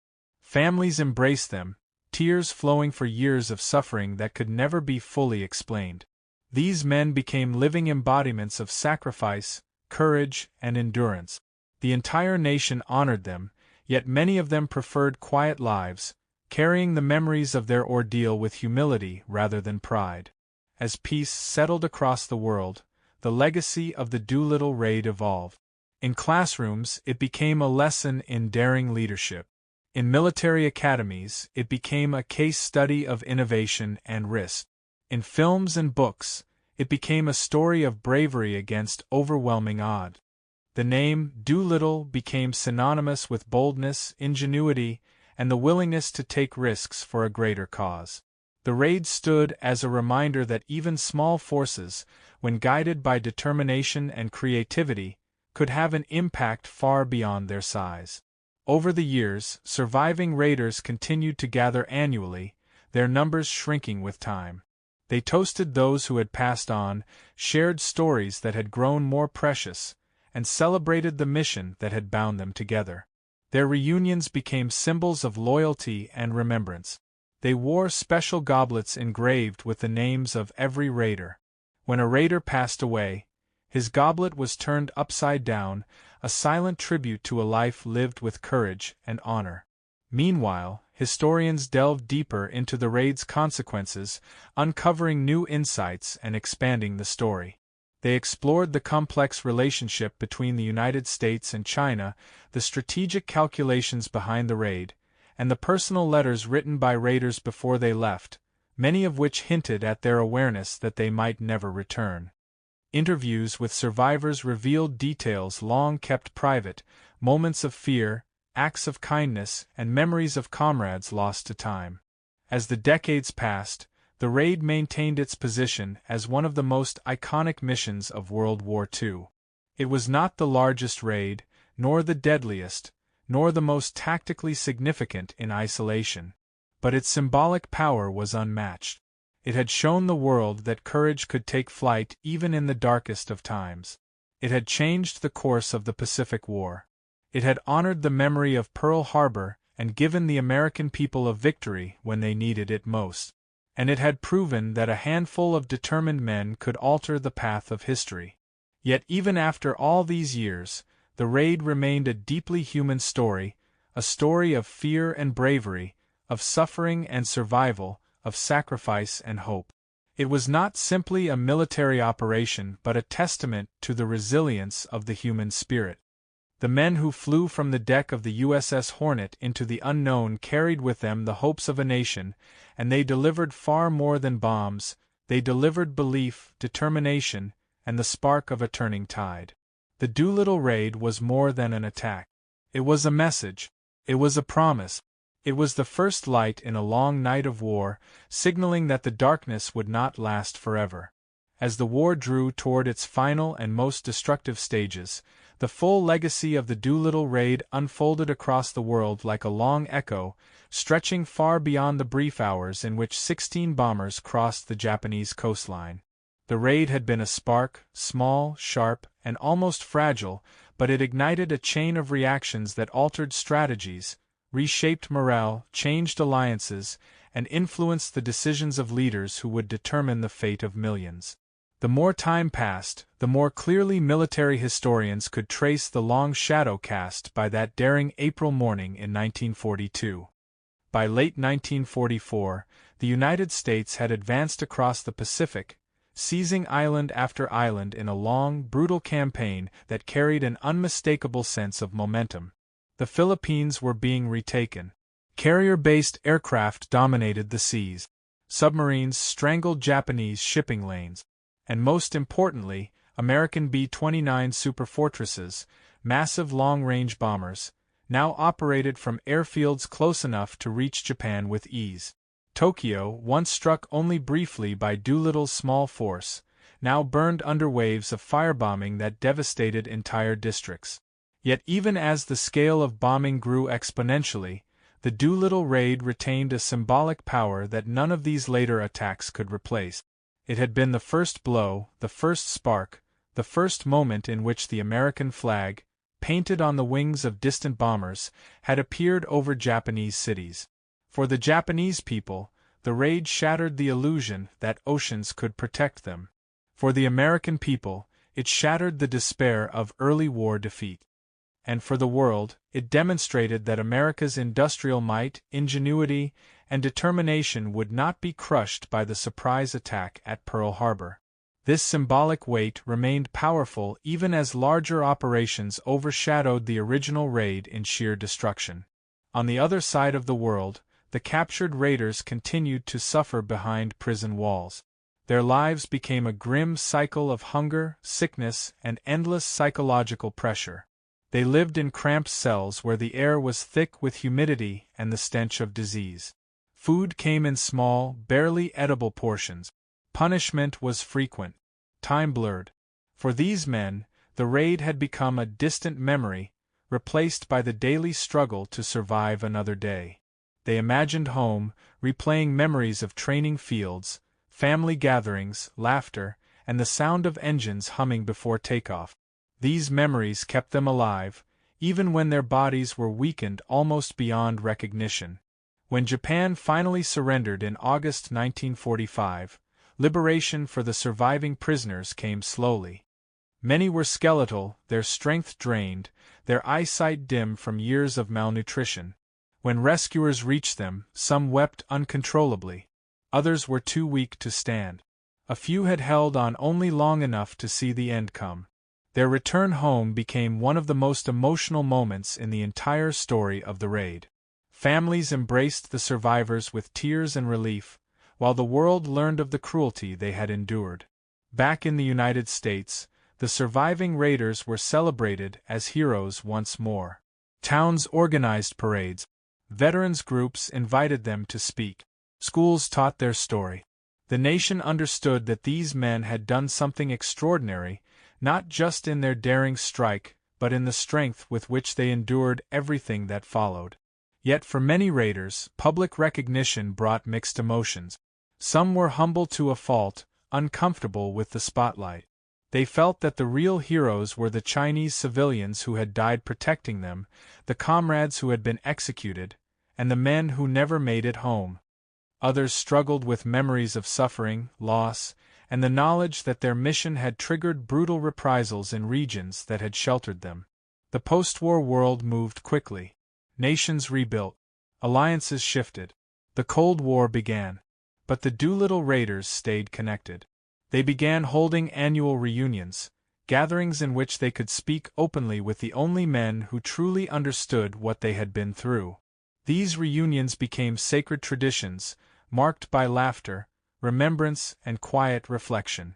Families embraced them, tears flowing for years of suffering that could never be fully explained. These men became living embodiments of sacrifice, courage, and endurance. The entire nation honored them, yet many of them preferred quiet lives, carrying the memories of their ordeal with humility rather than pride. As peace settled across the world, the legacy of the Doolittle Raid evolved. In classrooms, it became a lesson in daring leadership. In military academies, it became a case study of innovation and risk. In films and books, it became a story of bravery against overwhelming odds. The name Doolittle became synonymous with boldness, ingenuity, and the willingness to take risks for a greater cause. The raid stood as a reminder that even small forces, when guided by determination and creativity, could have an impact far beyond their size. Over the years, surviving raiders continued to gather annually, their numbers shrinking with time. They toasted those who had passed on, shared stories that had grown more precious, and celebrated the mission that had bound them together. Their reunions became symbols of loyalty and remembrance. They wore special goblets engraved with the names of every raider. When a raider passed away, his goblet was turned upside down, a silent tribute to a life lived with courage and honor. Meanwhile, historians delved deeper into the raid's consequences, uncovering new insights and expanding the story. They explored the complex relationship between the United States and China, the strategic calculations behind the raid, and the personal letters written by raiders before they left, many of which hinted at their awareness that they might never return. Interviews with survivors revealed details long kept private, moments of fear, acts of kindness, and memories of comrades lost to time. As the decades passed, the raid maintained its position as one of the most iconic missions of World War II. It was not the largest raid, nor the deadliest, nor the most tactically significant in isolation, but its symbolic power was unmatched. It had shown the world that courage could take flight even in the darkest of times. It had changed the course of the Pacific War. It had honored the memory of Pearl Harbor and given the American people a victory when they needed it most. And it had proven that a handful of determined men could alter the path of history. Yet even after all these years, the raid remained a deeply human story, a story of fear and bravery, of suffering and survival, of sacrifice and hope. It was not simply a military operation but a testament to the resilience of the human spirit. The men who flew from the deck of the USS Hornet into the unknown carried with them the hopes of a nation, and they delivered far more than bombs. They delivered belief, determination, and the spark of a turning tide. The Doolittle Raid was more than an attack. It was a message. It was a promise. It was the first light in a long night of war, signaling that the darkness would not last forever. As the war drew toward its final and most destructive stages, the full legacy of the Doolittle Raid unfolded across the world like a long echo, stretching far beyond the brief hours in which 16 bombers crossed the Japanese coastline. The raid had been a spark, small, sharp, and almost fragile, but it ignited a chain of reactions that altered strategies, reshaped morale, changed alliances, and influenced the decisions of leaders who would determine the fate of millions. The more time passed, the more clearly military historians could trace the long shadow cast by that daring April morning in 1942. by late 1944, the United States had advanced across the Pacific, seizing island after island in a long, brutal campaign that carried an unmistakable sense of momentum. The Philippines were being retaken. Carrier-based aircraft dominated the seas. Submarines strangled Japanese shipping lanes. And most importantly, American B-29 superfortresses, massive long-range bombers, now operated from airfields close enough to reach Japan with ease. Tokyo, once struck only briefly by Doolittle's small force, now burned under waves of firebombing that devastated entire districts. Yet even as the scale of bombing grew exponentially, the Doolittle Raid retained a symbolic power that none of these later attacks could replace. It had been the first blow, the first spark, the first moment in which the American flag, painted on the wings of distant bombers, had appeared over Japanese cities. For the Japanese people, the raid shattered the illusion that oceans could protect them. For the American people, it shattered the despair of early war defeat. And for the world, it demonstrated that America's industrial might, ingenuity, and determination would not be crushed by the surprise attack at Pearl Harbor. This symbolic weight remained powerful even as larger operations overshadowed the original raid in sheer destruction. On the other side of the world, the captured raiders continued to suffer behind prison walls. Their lives became a grim cycle of hunger, sickness, and endless psychological pressure. They lived in cramped cells where the air was thick with humidity and the stench of disease. Food came in small, barely edible portions. Punishment was frequent. Time blurred. For these men, the raid had become a distant memory, replaced by the daily struggle to survive another day. They imagined home, replaying memories of training fields, family gatherings, laughter, and the sound of engines humming before takeoff. These memories kept them alive, even when their bodies were weakened almost beyond recognition. When Japan finally surrendered in August 1945, liberation for the surviving prisoners came slowly. Many were skeletal, their strength drained, their eyesight dim from years of malnutrition. When rescuers reached them, some wept uncontrollably. Others were too weak to stand. A few had held on only long enough to see the end come. Their return home became one of the most emotional moments in the entire story of the raid. Families embraced the survivors with tears and relief, while the world learned of the cruelty they had endured. Back in the United States, the surviving raiders were celebrated as heroes once more. Towns organized parades. Veterans groups invited them to speak. Schools taught their story. The nation understood that these men had done something extraordinary, not just in their daring strike, but in the strength with which they endured everything that followed. Yet for many raiders, public recognition brought mixed emotions. Some were humble to a fault, uncomfortable with the spotlight. They felt that the real heroes were the Chinese civilians who had died protecting them, the comrades who had been executed, and the men who never made it home. Others struggled with memories of suffering, loss, and the knowledge that their mission had triggered brutal reprisals in regions that had sheltered them. The post-war world moved quickly. Nations rebuilt. Alliances shifted. The Cold War began. But the Doolittle Raiders stayed connected. They began holding annual reunions, gatherings in which they could speak openly with the only men who truly understood what they had been through. These reunions became sacred traditions, marked by laughter, remembrance, and quiet reflection.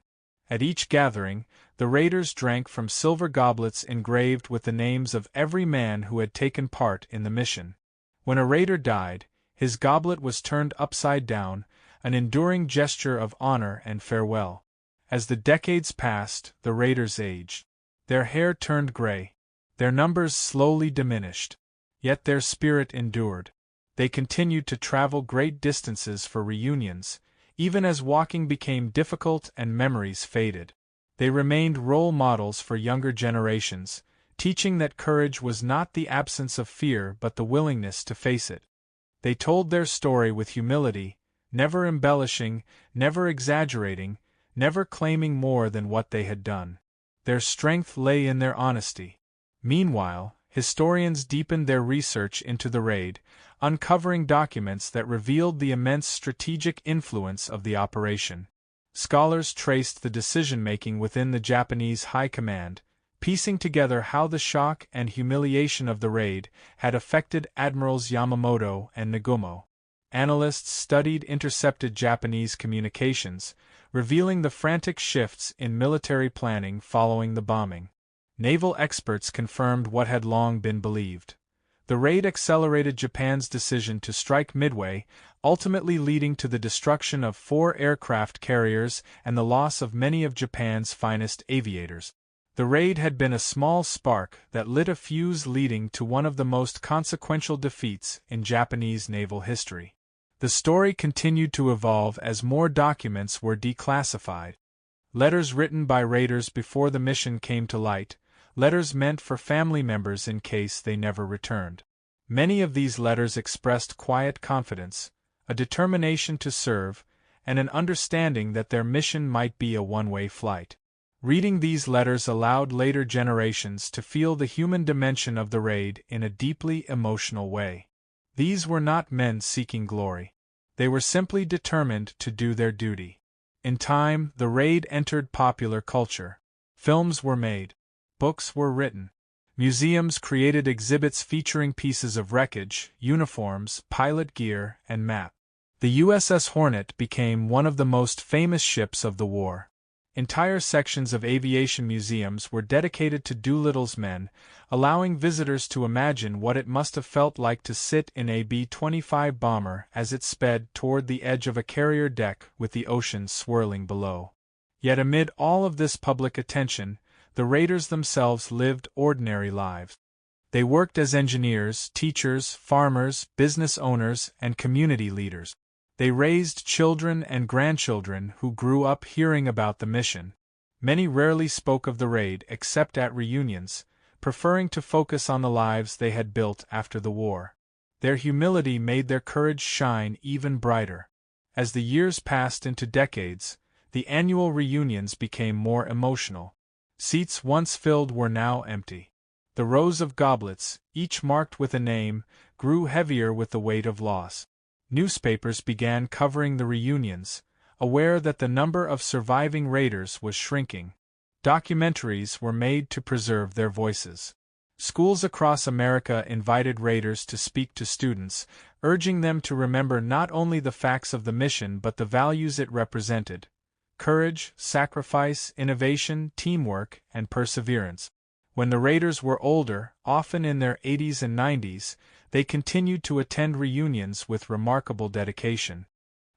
At each gathering, the raiders drank from silver goblets engraved with the names of every man who had taken part in the mission. When a raider died, his goblet was turned upside down, an enduring gesture of honor and farewell. As the decades passed, the raiders aged. Their hair turned gray. Their numbers slowly diminished. Yet their spirit endured. They continued to travel great distances for reunions, even as walking became difficult and memories faded. They remained role models for younger generations, teaching that courage was not the absence of fear but the willingness to face it. They told their story with humility, never embellishing, never exaggerating, never claiming more than what they had done. Their strength lay in their honesty. Meanwhile, historians deepened their research into the raid, uncovering documents that revealed the immense strategic influence of the operation. Scholars traced the decision-making within the Japanese high command, piecing together how the shock and humiliation of the raid had affected Admirals Yamamoto and Nagumo. Analysts studied intercepted Japanese communications, revealing the frantic shifts in military planning following the bombing. Naval experts confirmed what had long been believed. The raid accelerated Japan's decision to strike Midway, ultimately leading to the destruction of 4 aircraft carriers and the loss of many of Japan's finest aviators. The raid had been a small spark that lit a fuse, leading to one of the most consequential defeats in Japanese naval history. The story continued to evolve as more documents were declassified. Letters written by raiders before the mission came to light, letters meant for family members in case they never returned. Many of these letters expressed quiet confidence, a determination to serve, and an understanding that their mission might be a one-way flight. Reading these letters allowed later generations to feel the human dimension of the raid in a deeply emotional way. These were not men seeking glory. They were simply determined to do their duty. In time, the raid entered popular culture. Films were made. Books were written. Museums created exhibits featuring pieces of wreckage, uniforms, pilot gear, and maps. The USS Hornet became one of the most famous ships of the war. Entire sections of aviation museums were dedicated to Doolittle's men, allowing visitors to imagine what it must have felt like to sit in a B-25 bomber as it sped toward the edge of a carrier deck with the ocean swirling below. Yet amid all of this public attention, the raiders themselves lived ordinary lives. They worked as engineers, teachers, farmers, business owners, and community leaders. They raised children and grandchildren who grew up hearing about the mission. Many rarely spoke of the raid except at reunions, preferring to focus on the lives they had built after the war. Their humility made their courage shine even brighter. As the years passed into decades, the annual reunions became more emotional. Seats once filled were now empty. The rows of goblets, each marked with a name, grew heavier with the weight of loss. Newspapers began covering the reunions, aware that the number of surviving raiders was shrinking. Documentaries were made to preserve their voices. Schools across America invited raiders to speak to students, urging them to remember not only the facts of the mission but the values it represented: courage, sacrifice, innovation, teamwork, and perseverance. When the raiders were older, often in their 80s and 90s, they continued to attend reunions with remarkable dedication.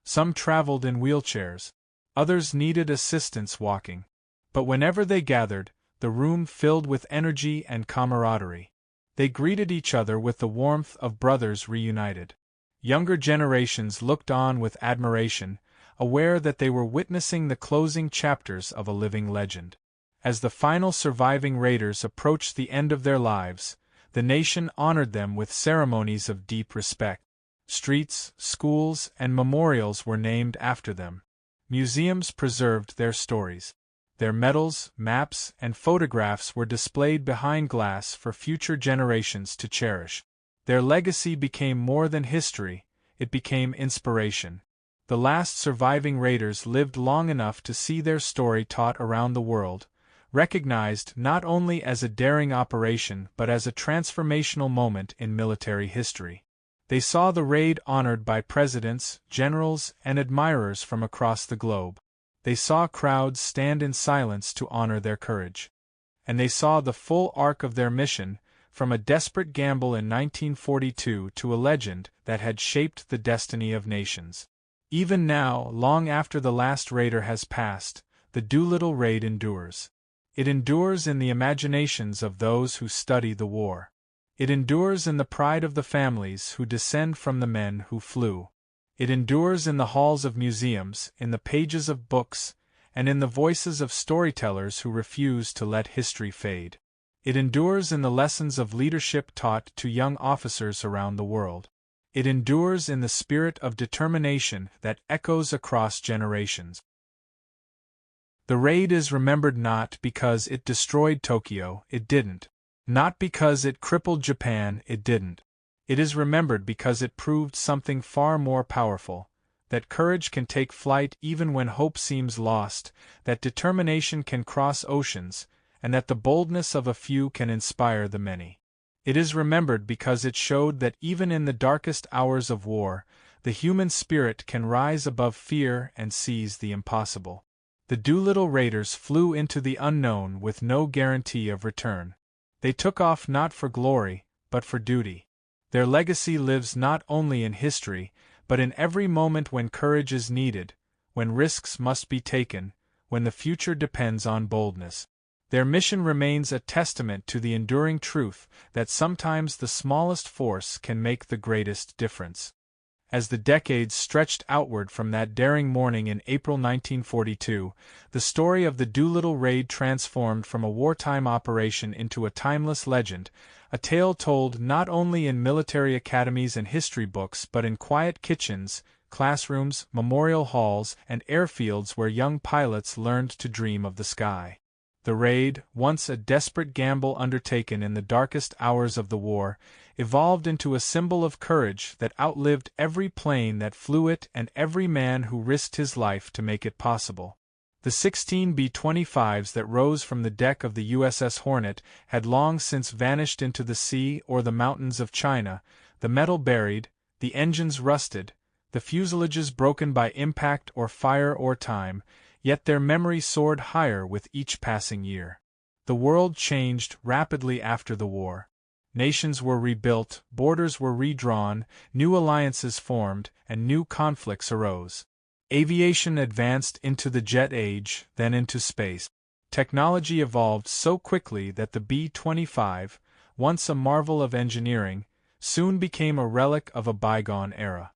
Some traveled in wheelchairs. Others needed assistance walking. But whenever they gathered, the room filled with energy and camaraderie. They greeted each other with the warmth of brothers reunited. Younger generations looked on with admiration, aware that they were witnessing the closing chapters of a living legend. As the final surviving raiders approached the end of their lives, the nation honored them with ceremonies of deep respect. Streets, schools, and memorials were named after them. Museums preserved their stories. Their medals, maps, and photographs were displayed behind glass for future generations to cherish. Their legacy became more than history, it became inspiration. The last surviving raiders lived long enough to see their story taught around the world, recognized not only as a daring operation but as a transformational moment in military history. They saw the raid honored by presidents, generals, and admirers from across the globe. They saw crowds stand in silence to honor their courage. And they saw the full arc of their mission, from a desperate gamble in 1942 to a legend that had shaped the destiny of nations. Even now, long after the last raider has passed, the Doolittle Raid endures. It endures in the imaginations of those who study the war. It endures in the pride of the families who descend from the men who flew. It endures in the halls of museums, in the pages of books, and in the voices of storytellers who refuse to let history fade. It endures in the lessons of leadership taught to young officers around the world. It endures in the spirit of determination that echoes across generations. The raid is remembered not because it destroyed Tokyo, it didn't. Not because it crippled Japan, it didn't. It is remembered because it proved something far more powerful: that courage can take flight even when hope seems lost, that determination can cross oceans, and that the boldness of a few can inspire the many. It is remembered because it showed that even in the darkest hours of war, the human spirit can rise above fear and seize the impossible. The Doolittle Raiders flew into the unknown with no guarantee of return. They took off not for glory, but for duty. Their legacy lives not only in history, but in every moment when courage is needed, when risks must be taken, when the future depends on boldness. Their mission remains a testament to the enduring truth that sometimes the smallest force can make the greatest difference. As the decades stretched outward from that daring morning in April 1942, the story of the Doolittle Raid transformed from a wartime operation into a timeless legend, a tale told not only in military academies and history books but in quiet kitchens, classrooms, memorial halls, and airfields where young pilots learned to dream of the sky. The raid, once a desperate gamble undertaken in the darkest hours of the war, evolved into a symbol of courage that outlived every plane that flew it and every man who risked his life to make it possible. The 16 B-25s that rose from the deck of the USS Hornet had long since vanished into the sea or the mountains of China, the metal buried, the engines rusted, the fuselages broken by impact or fire or time, yet their memory soared higher with each passing year. The world changed rapidly after the war. Nations were rebuilt, borders were redrawn, new alliances formed, and new conflicts arose. Aviation advanced into the jet age, then into space. Technology evolved so quickly that the B-25, once a marvel of engineering, soon became a relic of a bygone era.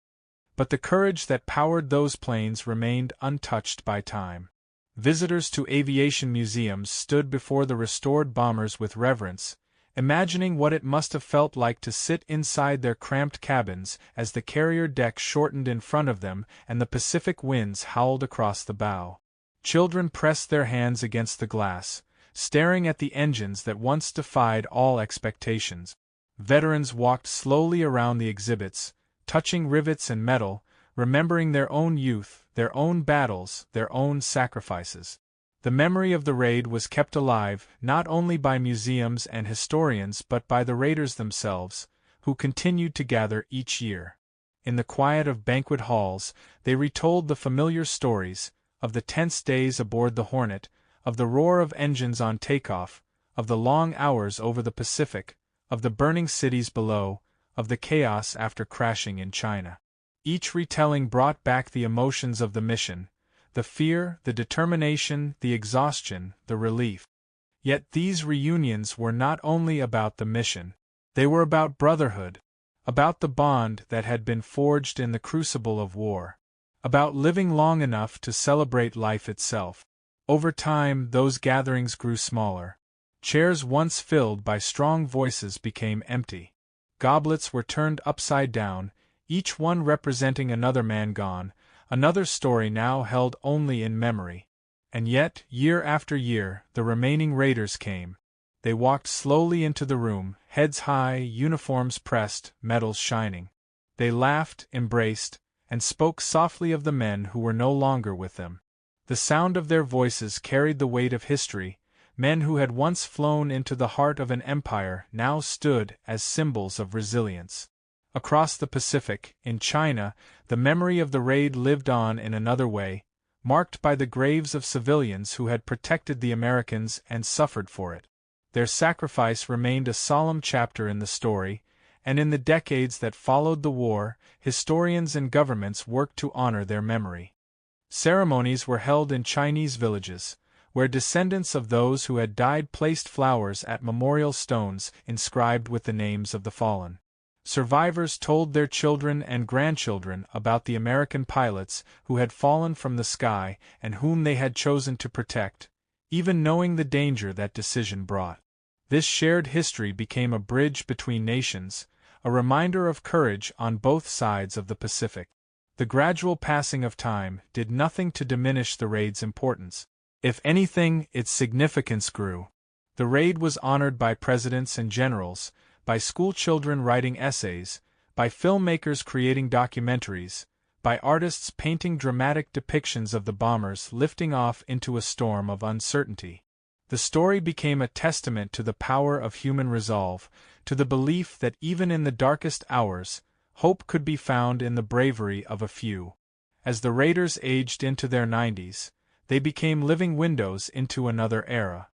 But the courage that powered those planes remained untouched by time. Visitors to aviation museums stood before the restored bombers with reverence, imagining what it must have felt like to sit inside their cramped cabins as the carrier deck shortened in front of them and the Pacific winds howled across the bow. Children pressed their hands against the glass, staring at the engines that once defied all expectations. Veterans walked slowly around the exhibits, touching rivets and metal, remembering their own youth, their own battles, their own sacrifices. The memory of the raid was kept alive not only by museums and historians but by the raiders themselves, who continued to gather each year. In the quiet of banquet halls, they retold the familiar stories, of the tense days aboard the Hornet, of the roar of engines on takeoff, of the long hours over the Pacific, of the burning cities below, of the chaos after crashing in China. Each retelling brought back the emotions of the mission, the fear, the determination, the exhaustion, the relief. Yet these reunions were not only about the mission. They were about brotherhood, about the bond that had been forged in the crucible of war, about living long enough to celebrate life itself. Over time, those gatherings grew smaller. Chairs once filled by strong voices became empty. Goblets were turned upside down, each one representing another man gone, another story now held only in memory. And yet, year after year, the remaining raiders came. They walked slowly into the room, heads high, uniforms pressed, medals shining. They laughed, embraced, and spoke softly of the men who were no longer with them. The sound of their voices carried the weight of history. Men who had once flown into the heart of an empire now stood as symbols of resilience. Across the Pacific, in China, the memory of the raid lived on in another way, marked by the graves of civilians who had protected the Americans and suffered for it. Their sacrifice remained a solemn chapter in the story, and in the decades that followed the war, historians and governments worked to honor their memory. Ceremonies were held in Chinese villages, where descendants of those who had died placed flowers at memorial stones inscribed with the names of the fallen. Survivors told their children and grandchildren about the American pilots who had fallen from the sky and whom they had chosen to protect, even knowing the danger that decision brought. This shared history became a bridge between nations, a reminder of courage on both sides of the Pacific. The gradual passing of time did nothing to diminish the raid's importance. If anything, its significance grew. The raid was honored by presidents and generals, by school children writing essays, by filmmakers creating documentaries, by artists painting dramatic depictions of the bombers lifting off into a storm of uncertainty. The story became a testament to the power of human resolve, to the belief that even in the darkest hours, hope could be found in the bravery of a few. As the raiders aged into their 90s, they became living windows into another era.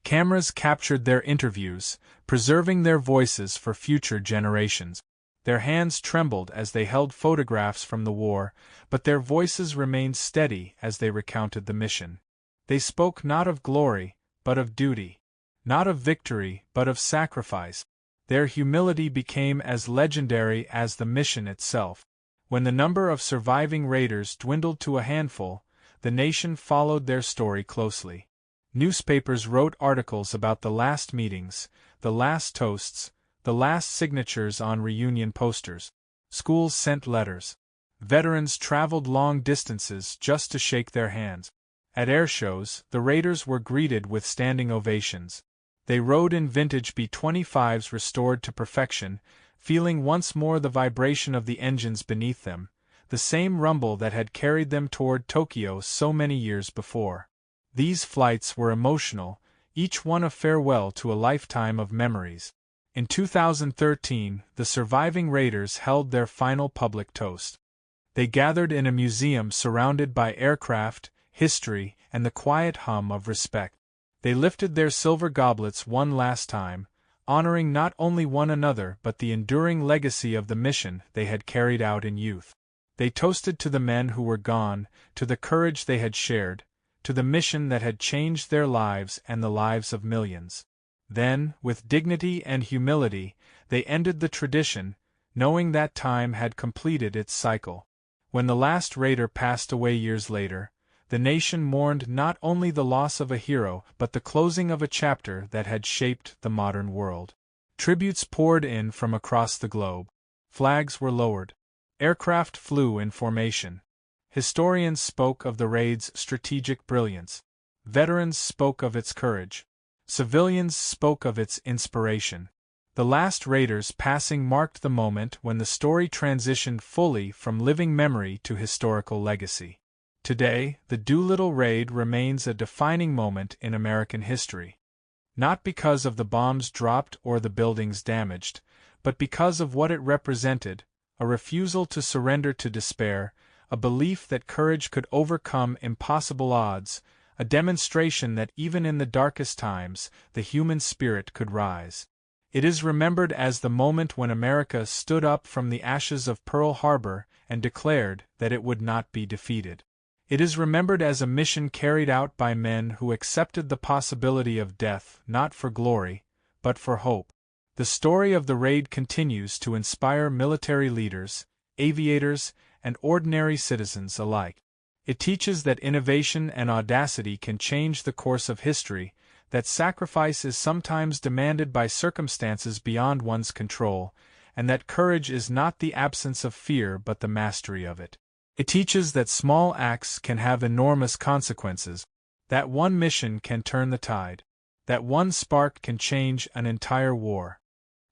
Cameras captured their interviews, preserving their voices for future generations. Their hands trembled as they held photographs from the war, but their voices remained steady as they recounted the mission. They spoke not of glory, but of duty. Not of victory, but of sacrifice. Their humility became as legendary as the mission itself. When the number of surviving raiders dwindled to a handful, the nation followed their story closely. Newspapers wrote articles about the last meetings, the last toasts, the last signatures on reunion posters. Schools sent letters. Veterans traveled long distances just to shake their hands. At air shows, the raiders were greeted with standing ovations. They rode in vintage B-25s restored to perfection, feeling once more the vibration of the engines beneath them, the same rumble that had carried them toward Tokyo so many years before. These flights were emotional, each one a farewell to a lifetime of memories. In 2013, the surviving raiders held their final public toast. They gathered in a museum surrounded by aircraft, history, and the quiet hum of respect. They lifted their silver goblets one last time, honoring not only one another but the enduring legacy of the mission they had carried out in youth. They toasted to the men who were gone, to the courage they had shared, to the mission that had changed their lives and the lives of millions. Then, with dignity and humility, they ended the tradition, knowing that time had completed its cycle. When the last raider passed away years later, the nation mourned not only the loss of a hero but the closing of a chapter that had shaped the modern world. Tributes poured in from across the globe. Flags were lowered. Aircraft flew in formation. Historians spoke of the raid's strategic brilliance. Veterans spoke of its courage. Civilians spoke of its inspiration. The last raiders passing marked the moment when the story transitioned fully from living memory to historical legacy. Today, the Doolittle Raid remains a defining moment in American history. Not because of the bombs dropped or the buildings damaged, but because of what it represented: a refusal to surrender to despair, a belief that courage could overcome impossible odds, a demonstration that even in the darkest times, the human spirit could rise. It is remembered as the moment when America stood up from the ashes of Pearl Harbor and declared that it would not be defeated. It is remembered as a mission carried out by men who accepted the possibility of death not for glory, but for hope. The story of the raid continues to inspire military leaders, aviators, and ordinary citizens alike. It teaches that innovation and audacity can change the course of history, that sacrifice is sometimes demanded by circumstances beyond one's control, and that courage is not the absence of fear but the mastery of it. It teaches that small acts can have enormous consequences, that one mission can turn the tide, that one spark can change an entire war.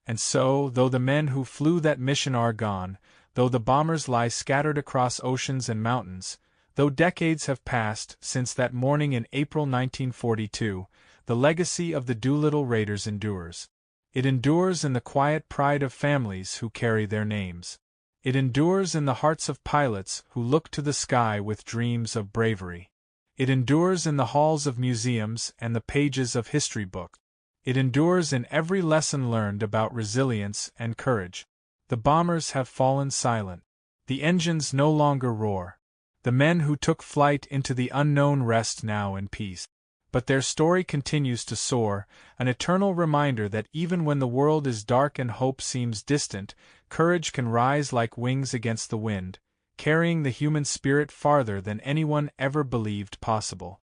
And so, though the men who flew that mission are gone, though the bombers lie scattered across oceans and mountains, though decades have passed since that morning in April 1942, the legacy of the Doolittle Raiders endures. It endures in the quiet pride of families who carry their names. It endures in the hearts of pilots who look to the sky with dreams of bravery. It endures in the halls of museums and the pages of history books. It endures in every lesson learned about resilience and courage. The bombers have fallen silent. The engines no longer roar. The men who took flight into the unknown rest now in peace. But their story continues to soar, an eternal reminder that even when the world is dark and hope seems distant, courage can rise like wings against the wind, carrying the human spirit farther than anyone ever believed possible.